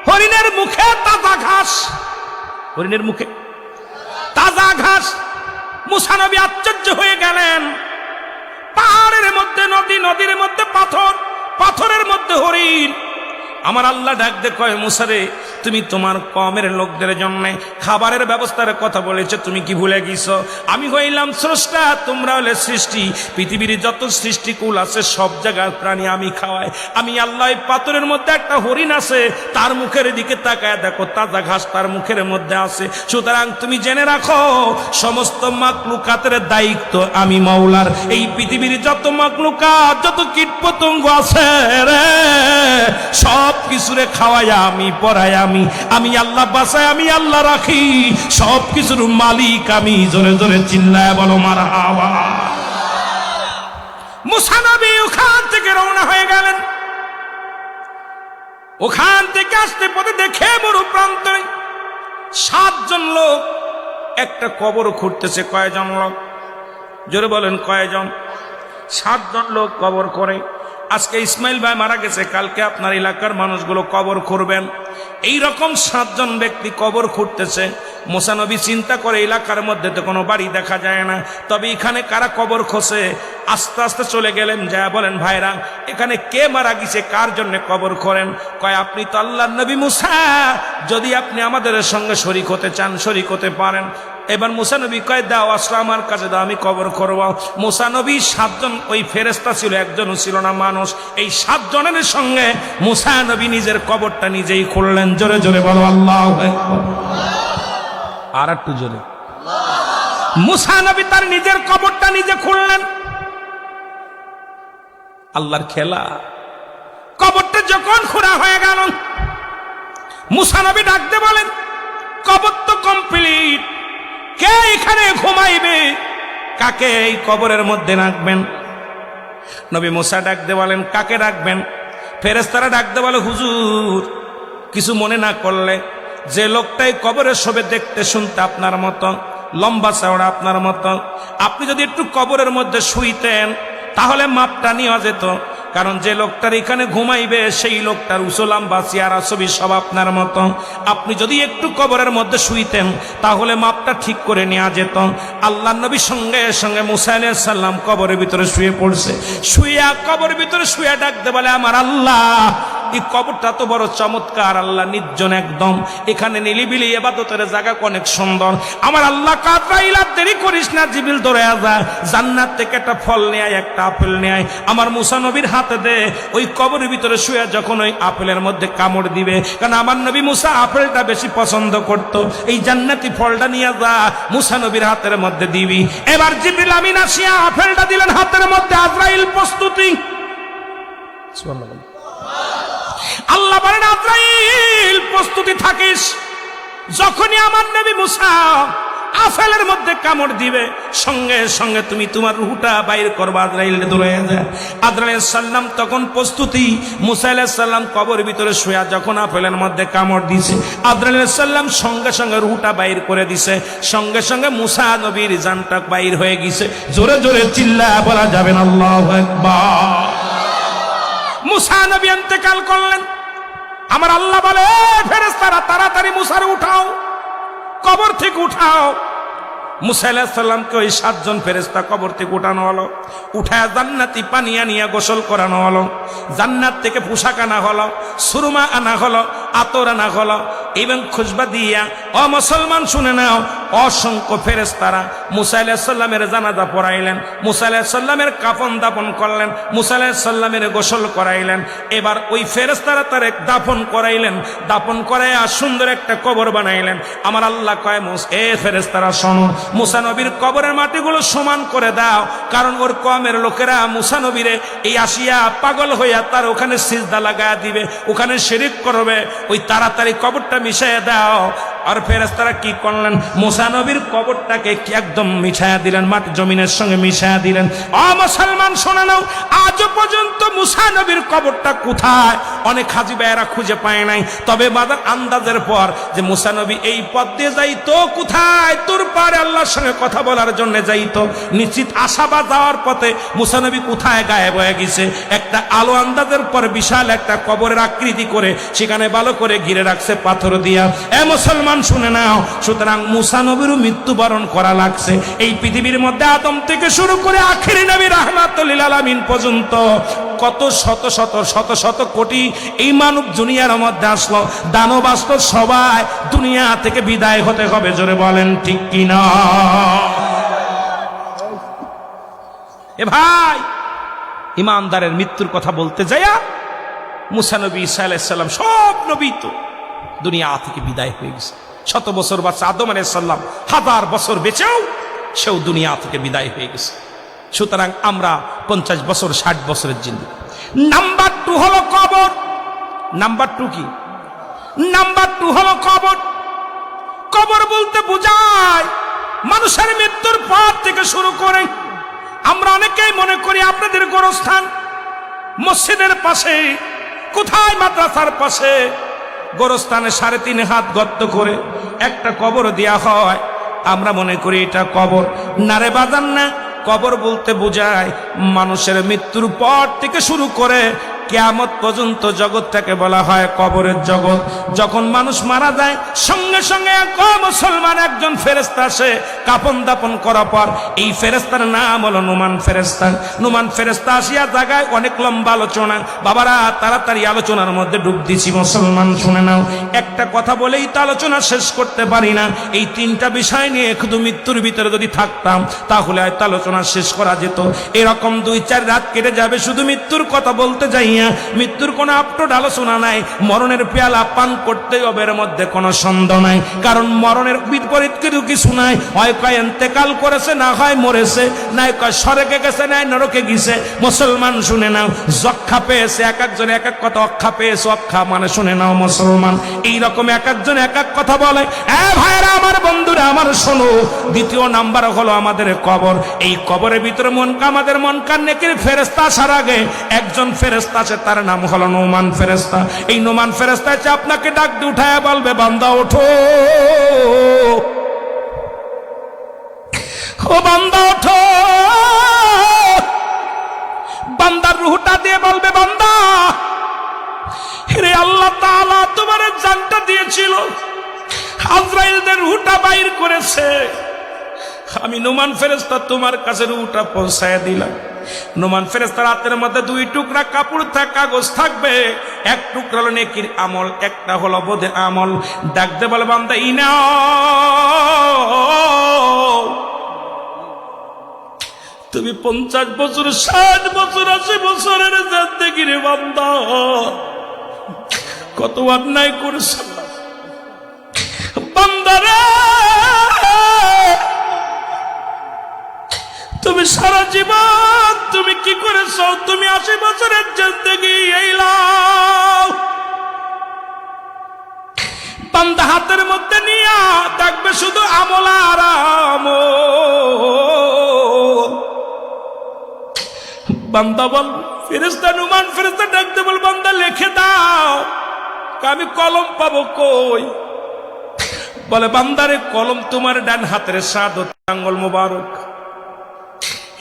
হরিণের মুখে তাজা ঘাস, হরিণের মুখে তাজা ঘাস। মুসা নবী আশ্চর্য হয়ে গেলেন। পাহাড়ের মধ্যে নদী, নদীর মধ্যে পাথর, পাথরের মধ্যে হরিণ। আমার আল্লাহ ডাক দে কয়, মুসা রে তুমি তোমার কমের লোকদের জন্য খাবারের ব্যবস্থার কথা বলেছে, তুমি কি ভুলে গেছো? আমি হইলাম স্রষ্টা, তোমরা হলে সৃষ্টি। পৃথিবীর যত সৃষ্টিকুল আছে সব জায়গার প্রাণী আমি খাওয়াই। আমি আল্লাহ পাথরের মধ্যে একটা হরিণ আছে, তার মুখের দিকে তাকায় দেখো তাজা ঘাস তার মুখের মধ্যে আছে। সুতরাং তুমি জেনে রাখো, সমস্ত মাকলুকাতের দায়িত্ব আমি মাওলার। এই পৃথিবীর যত মাকলুকাত, যত কীট পতঙ্গ আছে রে, সব কিছুরে খাওয়াই আমি, পড়াই আমি, আমি আল্লাহ বাঁচাই, আমি আল্লাহ রাখি, সব কিছুর মালিক আমি। জোরে জোরে চিল্লায় বলো মারহাবা। মুসা নবী ওখান থেকে রওনা হয়ে গেলেন। ওখান থেকে আসতে পথে দেখে বড় প্রান্তরে 7 জন লোক একটা কবর খুঁড়তেছে। কয়জন লোক? জোরে বলেন কয়জন? 7 জন লোক কবর করে। আজকে ইসমাইল ভাই মারা গেছে, কালকে আপনার এলাকার মানুষগুলো কবর খুঁড়বেন। এই রকম 7 জন ব্যক্তি কবর খুঁড়তেছে। মুসা নবী চিন্তা করে, এলাকার মধ্যে তো কোনো বাড়ি দেখা যায় না, তবে এখানে কারা কবর খোসে? আস্তে আস্তে চলে গেলেন, যা বলেন ভাইরা এখানে কে মারা গেছে, কার জন্য কবর করেন? কয় আপনি তো আল্লাহর নবী মুসা, যদি আপনি আমাদের সঙ্গে শরীক হতে চান শরীক হতে পারেন। এবার মুসা নবী কয়, দাও আসলে আমার কাছে দাও, আমি কবর করব। মুসা নবী 7 জন, ওই ফেরেশতা ছিল, একজনও ছিল না মানুষ। এই 7 জনের সঙ্গে মুসা নবী নিজের কবরটা নিজেই খুললেন। জোরে জোরে বলো আল্লাহু আকবার। আর একটু জোরে। মুসা নবী তার নিজের কবরটা নিজে খুললেন। আল্লাহর খেলা। কবরটা যখন খোঁড়া হয়ে গেল, মুসা নবী ডাকতে বলেন, কবর তো কমপ্লিট, কে এখানে ঘুমাইবে? কাকে এই কবরের মধ্যে রাখবেন? নবী মুসা ডাকতে বলেন, কাকে রাখবেন? ফেরেশতারা ডাকতে বলে, হুজুর কিছু মনে না করলে, যে লোকটাই কবরে শোবে দেখতে শুনতে আপনার মতো, লম্বা চওড়া আপনার মতো, আপনি যদি একটু কবরের মধ্যে শুইতেন তাহলে মাপটা নেওয়া যেত। কারণ যে লোকটার এখানে ঘুমাইবে সেই লোকটার উসলাম বা চেহারা ছবি সব আপনার মতো। আপনি যদি একটু কবরের মধ্যে শুইতেন তাহলে মাপটা ঠিক করে নেওয়া যেত। আল্লাহ নবী সঙ্গে সঙ্গে মুসা আলাইহিস সালাম কবরের ভিতরে শুয়ে পড়ছে। শুয়া কবরের ভিতরে শুয়ে ডাকতে বলে, আমার আল্লাহ এই কবরটা তো বড় চমৎকার, আল্লাহ নির্জন একদম, এখানে নিলিবিলি ইবাদতের জায়গা অনেক সুন্দর। আমার আল্লাহ কাতরাইলা, দেরি করিস না, জিবরিল ধরে যা, জান্নাত থেকে একটা ফল নেয়, একটা আপেল নেয়, আমার মুসা নবীর হাতে দে। ওই কবরের ভিতরে শুয়ে যখন ওই আপেলের মধ্যে কামড় দিবে, কারণ আমার নবী মুসা আপেলটা বেশি পছন্দ করত, এই জান্নাতি ফলটা নিয়ে যা, মুসা নবীর হাতের মধ্যে দিবি। এবার জিবরিল আমিন আসিয়া আপেলটা দিলেন হাতের মধ্যে। আজরাইল প্রস্তুতি। সুবহানাল্লাহ। আল্লাহ বলেন, আজরাইল প্রস্তুতি থাকিস। যখনই আমার নবী মুসা আপেলের মধ্যে কামড় দিবে, সঙ্গে সঙ্গে তুমি তোমার রুহটা বাইর করবা। আজরাইল দৌড়ে যায়। আজরাইল আলাইহিস সালাম তখন প্রস্তুতি। মুসা আলাইহিস সালাম কবর ভিতরে শুয়া যখন আপেলের মধ্যে কামড় দিছে, আজরাইল আলাইহিস সালাম সঙ্গে সঙ্গে রুহটা বাইর করে দিছে। সঙ্গে সঙ্গে মুসা নবীর জানটা বাইর হয়ে গেছে। জোরে জোরে চিল্লায়া বলা যাবে না আল্লাহু আকবার। মুসা নবী ইন্তেকাল করলেন। আমার আল্লাহ বলে, ফেরেশতারা তাড়াতাড়ি মুসারে উঠাও, কবর থেকে উঠাও। মুসা আলাইহিস সালামকে ওই 7 জন ফেরেশতা কবর থেকে উঠানো হলো। উঠায় জান্নাতি পানি আনিয়া গোসল করানো হলো, জান্নাত থেকে পোশাক আনা হলো, সুরমা আনা হলো, আতর আনা হলো এবং খুশবা দিয়া। ও মুসলমান শুনে নাও, অসংখ্য ফেরেশতারা মুসা আলাইহিস সালামের জানাজা পড়াইলেন, মুসা আলাইহিস সালামের কাফন দাফন করলেন, মুসা আলাইহিস সালামের গোসল করাইলেন। এবার ওই ফেরেশতারা তারে দাফন করাইলেন, দাফন করাইয়া সুন্দর একটা কবর বানাইলেন। আমার আল্লাহ কয়, এ ফেরেশতারা শোনো, মুসা নবীর কবরের মাটিগুলো সমান করে দাও, কারণ ওর কমের লোকেরা মুসা নবীরে এই আসিয়া পাগল হইয়া তার ওখানে সিজদা লাগায়া দিবে, ওখানে শিরিক করবে, ওই তাড়াতাড়ি কবরটা মিশাইয়া দাও। আর ফেরেশতারা কি করলেন, মুসা নবীর কবরটাকে একদম মিশাইয়া দিলেন, মাটি জমিনের সঙ্গে মিশাইয়া দিলেন। ও মুসলমান শোনা নাও, আজও পর্যন্ত মুসা নবীর কবরটা কোথায় অনেক হাজি ভাইয়েরা খুঁজে পায় নাই। তবে বাজার আন্দাজের পর যে মুসা নবী এই পথ দিয়ে যাইতো, কোথায় তোর পারে আল্লাহর সঙ্গে কথা বলার জন্য যাইতো, নিশ্চিত আশাবাদ যাওয়ার পথে মুসা নবী কোথায় গায়েব হয়ে গেছে। একটা আলো আন্দাজের পর বিশাল একটা কবরের আকৃতি করে সেখানে ভালো করে ঘিরে রাখছে পাথর দিয়া। এ মুসলমান শুনে নাও, সুতরাং মুসা নবীরও মৃত্যুবরণ করা লাগছে। এই পৃথিবীর মধ্যে আদম থেকে শুরু করে আখিরি নবী রাহমাতুল লিল আলামিন পর্যন্ত কত শত শত শত শত কোটি এই মানব দুনিয়ার মধ্যে আসলো, দানব আসলো, সবাই দুনিয়া থেকে বিদায় হতে হবে। জোরে বলেন ঠিক কিনা? এ ভাই, ইমানদারের মৃত্যুর কথা বলতে যাইয়া মুসা নবী, ঈসা আলাইহিস সালাম, সব নবী তো দুনিয়া থেকে বিদায় হয়ে গেছে। 100 বছর বাচ্চা আদম আলাইহিস সালাম 1000 বছর বেঁচেও সেও দুনিয়া থেকে বিদায় হয়ে গেছে। সুতরাং আমরা 50 বছর 60 বছরের জিন্দেগি। নাম্বার 2 হলো কবর। নাম্বার 2 কি? নাম্বার 2 হলো কবর। কবর বলতে বোঝায় মানুষের মৃত্যুর পর থেকে শুরু করে আমরা অনেকেই মনে করি আপনাদের গোরস্থান মসজিদের পাশে, কোথায় মাদ্রাসার পাশে গোরস্থানে 3.5 হাত গর্ত করে একটা কবর দেয়া হয়, আমরা মনে করি এটা কবর। না রে বাজান না, কবর বলতে বোঝায় মানুষের মৃত্যুর পর থেকে শুরু করে কিয়ামত পর্যন্ত জগৎটাকে বলা হয় কবরের জগৎ। যখন মানুষ মারা যায় সঙ্গে সঙ্গে মুসলমান একজন ফেরেশতা আসে কাফন দাফন করার পর। এই ফেরেশতার নাম হলো নুমান ফেরেশতা। নুমান ফেরেশতা আসিয়া জায়গায় অনেক লম্বা আলোচনা। বাবারা তাড়াতাড়ি আলোচনার মধ্যে ডুব দিছি, মুসলমান শুনে নাও। একটা কথা বলেই তো আলোচনা শেষ করতে পারি না। এই 3টা বিষয় নিয়ে শুধু মৃত্যুর ভিতরে যদি থাকতাম তাহলে হয়তো আলোচনা শেষ করা যেত। এরকম 2-4 রাত কেটে যাবে শুধু মৃত্যুর কথা বলতে যাই। মৃত্যুর কোন আপটোড আলোচনা নাই। মরণের পেয়ালা পান করতে হবে, এর মধ্যে কোনো সন্দেহ নাই। কারণ মরণের বিপরীত কিছু নাই। হয় কয় ইন্তেকাল করেছে, না হয় মরেছে, নাই কয় স্বর্গে গেছে, নাই নরকে গেছে। মুসলমান শুনে নাও, যক্ষা পেয়েছে, এক একজন এক এক কথা। অক্ষা পেয়েছে, অক্ষা মানে শুনে নাও মুসলমান, এইরকম এক একজন এক এক কথা বলে। ভাইরা আমার, বন্ধুরা আমার, শোনো। 2 নাম্বার হলো আমাদের কবর। এই কবরের ভিতরে আমাদের মন কান নেকির ফেরেশতা আসার আগে একজন ফেরেশতা আছে, তার নাম হলো নুমান ফেরেশতা। এই নুমান ফেরেশতা আছে আপনাকে ডাক দিয়ে উঠায় বলবে, বান্দা ওঠো, ও বান্দা ওঠো। বান্দার রূহটা দিয়ে বলবে, বান্দা রে, আল্লাহ তাআলা তোমার জানটা দিয়েছিল, আজরাইলদের রূহটা বাইর করেছে, আমি নুমান ফেরেশতা তোমার কাছে রূহটা পৌঁছায় দিলাম। নুমান ফেরেশতার হাতের মধ্যে 2 টুকরা কাপড় কাগজ থাকবে। 1 টুকরা হলো নেকির আমল, একটা হলো বদে আমল। ডাকতে বলে, বান্দা ইনাও, তুমি 50 বছর 60 বছর 80 বছরের জিন্দেগি রে বান্দা, কত অন্যায় করেছ বান্দারে। তুমি সারা জীবন তুমি কি করেছ? তুমি 80 বছরের জিন্দেগি এইলাও। বান্দা হাতের মধ্যে নিয়া দেখবে শুধু আমল আর বান্দা বল ফেরেশতা নুমান ফেরেশতা ডাকতে বল বান্দা লিখে দাও, আমি কলম পাবো কই? বলে বান্দারে কলম তোমার ডান হাতের শাহাদত আঙ্গুল মোবারক।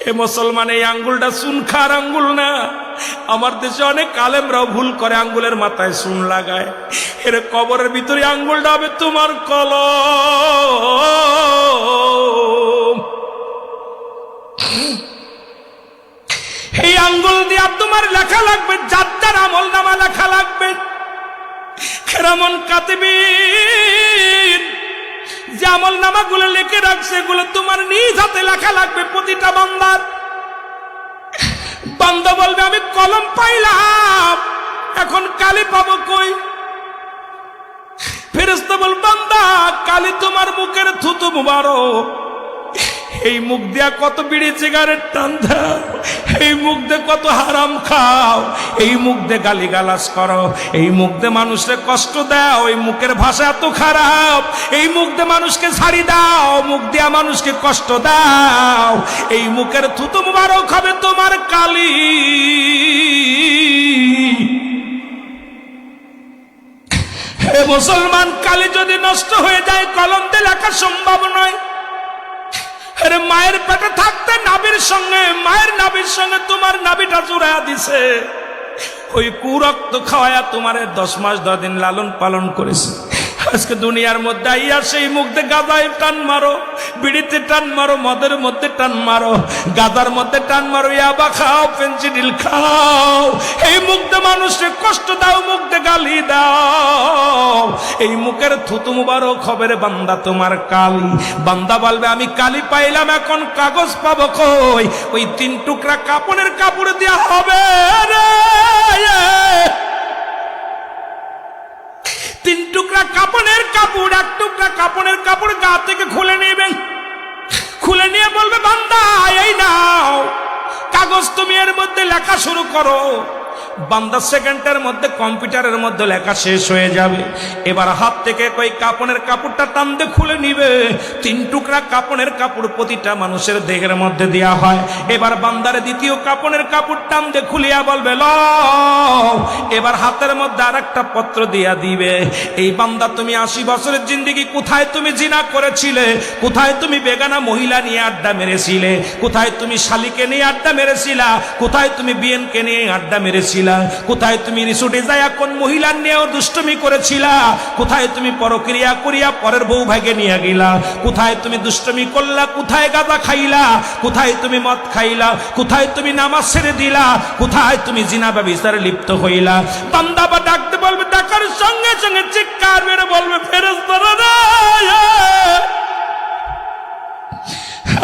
এ মুসলমান, এই আঙ্গুলটা চুন খার আঙ্গুল না। আমার দেশে অনেক আলেমরাও ভুল করে, আঙ্গুলের মাথায় চুন লাগায়। এর কবরের ভিতরে আঙ্গুলটা হবে তোমার কলম। এই আঙ্গুল দিয়া তোমার লেখা লাগবে, যার যার আমল নামা লেখা লাগবে। কেরামন কাতিবিন যে আমল নামাগুলো লিখে রাখছে, এগুলো তোমার নিজ হাতে লেখা লাগবে প্রতিটা বান্দার। বান্দা বলবে আমি কলম পাইলাম, এখন কালি পাবো কই? ফেরেশতা বল বান্দা কালি তোমার মুখের থুতু মুবারক। এই মুখ দিয়া কত বিড়ি সিগারেট টান দাও, এই মুখ দিয়ে কত হারাম খাও, এই মুখ দিয়ে গালি গালাজ করো, এই মুখ দিয়ে মানুষকে কষ্ট দাও, এই মুখের ভাষা এত খারাপ, এই মুখ দিয়ে মানুষকে ছাড়ি দাও, মুখ দিয়া মানুষকে কষ্ট দাও, এই মুখের থুতু মুবারক হবে তোমার কালি। হে মুসলমান, কালি যদি নষ্ট হয়ে যায় কলম দিয়ে লেখা সম্ভব নয়। আরে মায়ের পেটে থাকতে নাভির সঙ্গে, মায়ের নাভির সঙ্গে তোমার নাভিটা জুড়াইয়া দিছে, ওই কুরক্ত খাওয়ায়া তোমার 10 মাস 10 দিন লালন পালন করেছে। আজকে দুনিয়ার মধ্যে আইয়া সেই মুখ দিয়ে গাঁজায় টান মারো, বিড়িতে টান মারো, মদের মধ্যে টান মারো, গাঁজার মধ্যে টান মারো, ইয়াবা খাও, ফেন্সিডিল খাও, এই মুখ দিয়ে মানুষকে কষ্ট দাও, মুখ দিয়ে গালি দাও, এই মুখের থুতু মুবারক হবে রে বান্দা তোমার কালি। বান্দা বলবে আমি কালি পাইলাম, এখন কাগজ পাবো কই? ওই 3 টুকরা কাপড়ের কাপড় দেয়া হবে রে। 3 টুকরা কাপড়ের কাপড়, 1 টুকরা কাপড়ের কাপড় গা থেকে খুলে নেবেন, খুলে নিয়ে বলবে বান্দা এই নাও কাগজ, তুমি এর মধ্যে লেখা শুরু করো। বান্দা সেকেন্ডের মধ্যে কম্পিউটারের মধ্যে লেখা শেষ হয়ে যাবে। এবার হাত থেকে কই কাপড়ের কাপড়টা টান দিয়ে খুলে নিবে। 3 টুকরা কাপড়ের কাপড় প্রতিটা মানুষের দেহের মধ্যে দেয়া হয়। এবার বান্দারে দ্বিতীয় কাপড়ের কাপড় টান দিয়ে খুলিয়া বলবে লও, এবার হাতের মধ্যে আরেকটা পত্র দিয়া দিবে। এই বান্দা তুমি 80 বছরের জিন্দেগি কোথায় তুমি জিনা করেছিলে, কোথায় তুমি বেগানা মহিলা নিয়ে আড্ডা মেরেছিলে, কোথায় তুমি শালিকে নিয়ে আড্ডা মেরেছিলা, কোথায় তুমি বিয়েনকে নিয়ে আড্ডা মেরেছিলা, কোথায় তুমি রিসোর্টে যায়া কোন মহিলা নিয়েও দুষ্টমি করেছিলা, কোথায় তুমি পরক্রিয়া করিয়া পরের বউ ভাগে নিয়ে গেলা, কোথায় তুমি দুষ্টমি করলা, কোথায় গাঁজা খাইলা, কোথায় তুমি মদ খাইলা, কোথায় তুমি নামাজ ছেড়ে দিলা, কোথায় তুমি জিনা ব্যভিচারে লিপ্ত হইলা। বান্দা বা ডাকতে বলবে, ডাকার সঙ্গে সঙ্গে চিৎকার মেরে বলবে ফেরেশতারা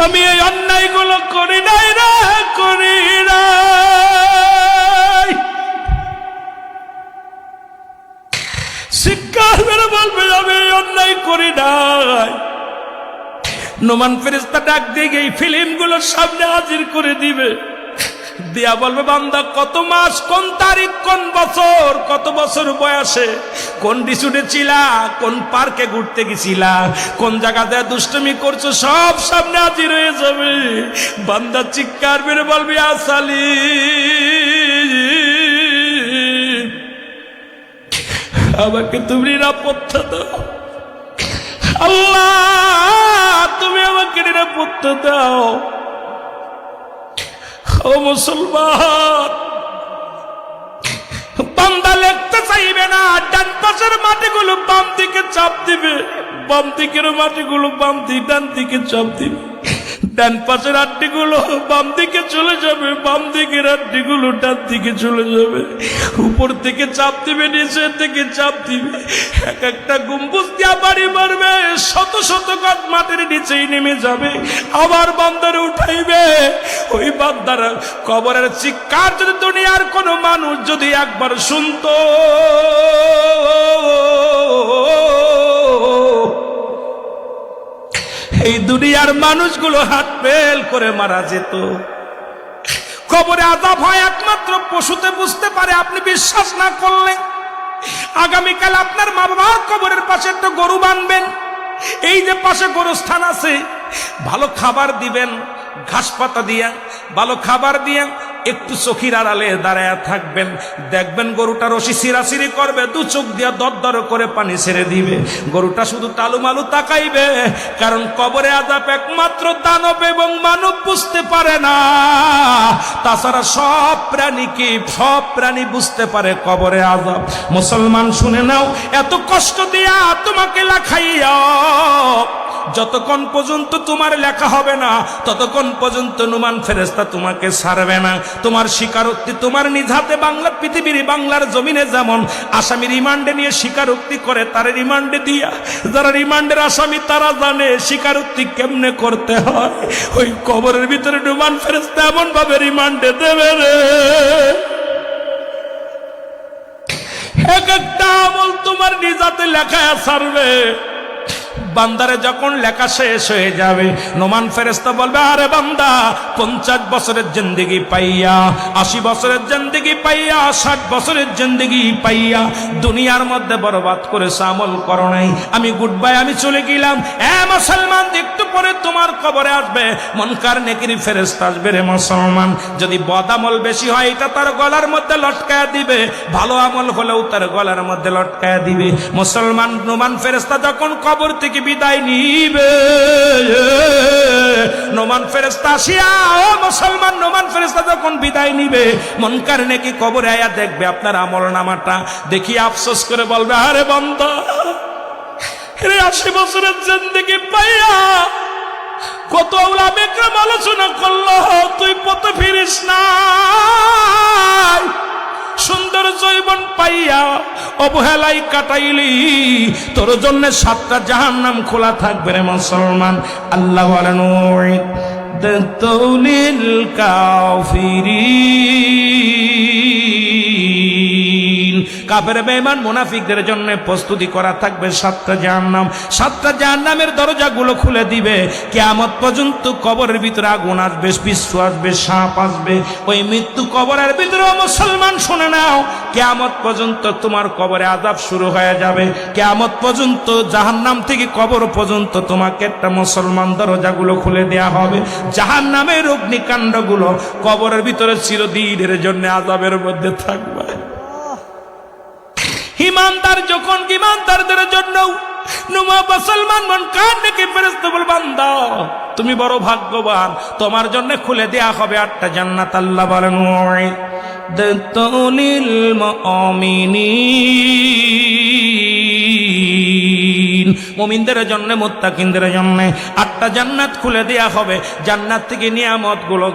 আমি এই অন্যায়গুলো করি নাই রে, করি নাই। চিৎকার মেরে বলবে আমি এই অন্যায় করি নাই। নোমান ফেরেশতা ডাক দিয়ে এই ফিল্মগুলোর সামনে হাজির করে দিবে, দিয়া বলবে বান্দা কত মাস, কোন তারিখ, কোন বছর, কত বছর বয়সে কোন রিসোর্টে ছিলা, কোন পার্কে ঘুরতে গেছিলা, কোন জায়গাতে দুষ্টমি করছো, সব সামনে হাজির হয়ে যাবে। বান্দা চিৎকার মেরে বলবে আসালি আমাকে তুমি নিরাপত্তা দাও, আল্লাহ তুমি আমাকে নিরাপত্তা দাও। ও মুসলমান, বান্দা লিখতে চাইবে না, ডান পাশের মাটিগুলো বাম দিকে চাপ দিবে, বাম দিকের মাটিগুলো বাম দিকে, ডান দিকে চাপ দিবে, ডান পাশের আড্ডিগুলো বাম দিকে চলে যাবে, বাম দিকের আড্ডিগুলো ডান দিকে চলে যাবে, উপর থেকে চাপ দিবে, নিচে থেকে চাপ দিবে, এক একটা গম্বুজ দিয়া বাড়ি মারবে, শত শত গাছ মাটির নিচেই নেমে যাবে, আবার বান্দারে উঠাইবে। ওই বান্দার কবরের চিৎকার যদি দুনিয়ার কোনো মানুষ যদি একবার শুনতো, এই দুনিয়ার মানুষগুলো হাত ফেল করে মারা যেত। কবরে আযাব হয় একমাত্র পশুতে বুঝতে পারে। আপনি বিশ্বাস না করলে আগামীকাল আপনার মা বাবার কবরের পাশে একটা গরু বানবেন, এই যে পাশে গরুস্থান আছে, ভালো খাবার দিবেন, ঘাস পাতা দিয়া ভালো খাবার দিয়া একটু চোখের আড়ালে দাঁড়ায় থাকবেন, দেখবেন গরুটা রশি সিরাসিরি করবে, দু চোখ দিয়া দরদর করে পানি ছেড়ে দিবে, গরুটা শুধু তালুমালু তাকাইবে, কারণ কবরে আযাব একমাত্র দানব এবং মানব বুঝতে পারে না। তাছাড়া সব প্রাণী বুঝতে পারে কবরে আযাব। মুসলমান শুনে নাও, এত কষ্ট দিয়া তোমাকে লেখাইয়া যতক্ষণ পর্যন্ত তোমার লেখা হবে না ততক্ষণ পর্যন্ত নুমান ফেরেশতা তোমাকে ছাড়বে না। তোমার স্বীকারোক্তি তোমার নিজ হাতে পৃথিবীর বাংলার জমিনে যেমন আসামি রিমান্ডে নিয়ে স্বীকারোক্তি করে, তার রিমান্ডে দিয়া যারা রিমান্ডের আসামি তারা জানে স্বীকারোক্তি কেমনে করতে হয়। ওই কবরের ভিতরে নুমান ফেরেশতা এমন ভাবে রিমান্ডে দেবে রে, এক একটা আমল তোমার নিজ হাতে লেখায় ছাড়বে। বান্দারে যখন লেখা শেষ হয়ে যাবে, নোমান ফেরেশতা বলবে, আরে বান্দা 50 বছরের জিন্দেগি পাইয়া, 80 বছরের জিন্দেগি পাইয়া, 60 বছরের জিন্দেগি পাইয়া দুনিয়ার মধ্যে বরবাদ করেছে, আমল করো নাই, আমি গুড বাই, আমি চলে গেলাম। মুসলমান, একটু পরে তোমার কবরে আসবে মুনকার নেকির ফেরেশতা আসবে রে মুসলমান। যদি বদ আমল বেশি হয় এটা তার গলার মধ্যে লটকায়া দিবে, ভালো আমল হলেও তার গলার মধ্যে লটকায়া দিবে। মুসলমান, নোমান ফেরেশতা যখন কবর থেকে বিদায় নিবে, নোমান ফেরেশতা আসিয়া, ও মুসলমান, নোমান ফেরেশতা যখন বিদায় নিবে, মুনকার নেকি কবরে আয়া দেখবে আপনার আমল নামাটা, দেখি আফসোস করে বলবে, আরে বান্দা, 80 বছরের জিন্দেগি পাইয়া কত উলামা একরাম আলোচনা করলো, তুই পথে ফিরিস না, সুন্দর জীবন পাইয়া অবহেলাই কাটাইলি, তোর জন্য 7টা জাহান্নাম খোলা থাকবে রে মুসলমান। আল্লাহ বলেন, ওয়া'দাতুলিল কাফিরিন, কাফের বেঈমান মুনাফিকদের জন্য প্রস্তুতি করা থাকবে 7টা জাহান্নাম। 7টা জাহান্নামের দরজাগুলো খুলে দিবে। কিয়ামত পর্যন্ত কবরের ভিতরে আগুন আসবে, পিছু আসবে, সাপ আসবে, ওই মৃত্যু কবরের ভিতরে। মুসলমান শুনে নাও, কিয়ামত পর্যন্ত তোমার কবরে আযাব শুরু হয়ে যাবে। কিয়ামত পর্যন্ত জাহান্নাম থেকে কবর পর্যন্ত তোমাকে একটা মুসলমান দরজাগুলো খুলে দেয়া হবে। জাহান্নামের অগ্নিকাণ্ডগুলো কবরের ভিতরে চিরদিনের জন্য আযাবের মধ্যে থাকবে। ইমানদার যখন, ইমানদারদের জন্য মুসলমান মন কান ডেকে ফেরেশতা বল, বান্দা তুমি বড় ভাগ্যবান, তোমার জন্য খুলে দেয়া হবে 8টা জান্নাত। আল্লাহ বলেন, ওয়া'দাতুলিল মুমিনিন, মুমিনদের জন্য, মুত্তাকিনদের জন্য 8টা জান্নাত খুলে দেয়া হবে। জান্নাত থেকে নিয়ামতগুলো,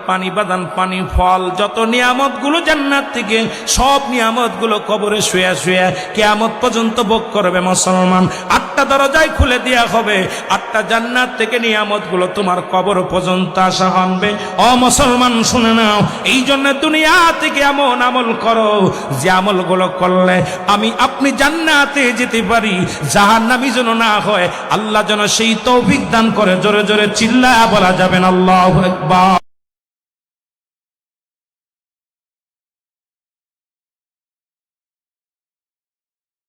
পানি বাদান, পানি, ফল, যত নিয়ামতগুলো জান্নাত থেকে, সব নিয়ামতগুলো কবরে শুয়ে শুয়ে কিয়ামত পর্যন্ত ভোগ করবে মুসলমান। 8টা দরজায় খুলে দেয়া হবে, 8টা জান্নাত থেকে নিয়ামতগুলো তোমার কবর পর্যন্ত আসা হবে। ও মুসলমান শুনে নাও, এই জন্য দুনিয়া থেকে এমন আমল করো যে আমলগুলো করলে আমি আপনি জান্নাতে যেতে পারি, জাহান্নামী যেন না হয়। আল্লাহ যেন সেই তৌফিক দান করে। জোরে জোরে চিল্লায়া বলা যাবেন আল্লাহু আকবার।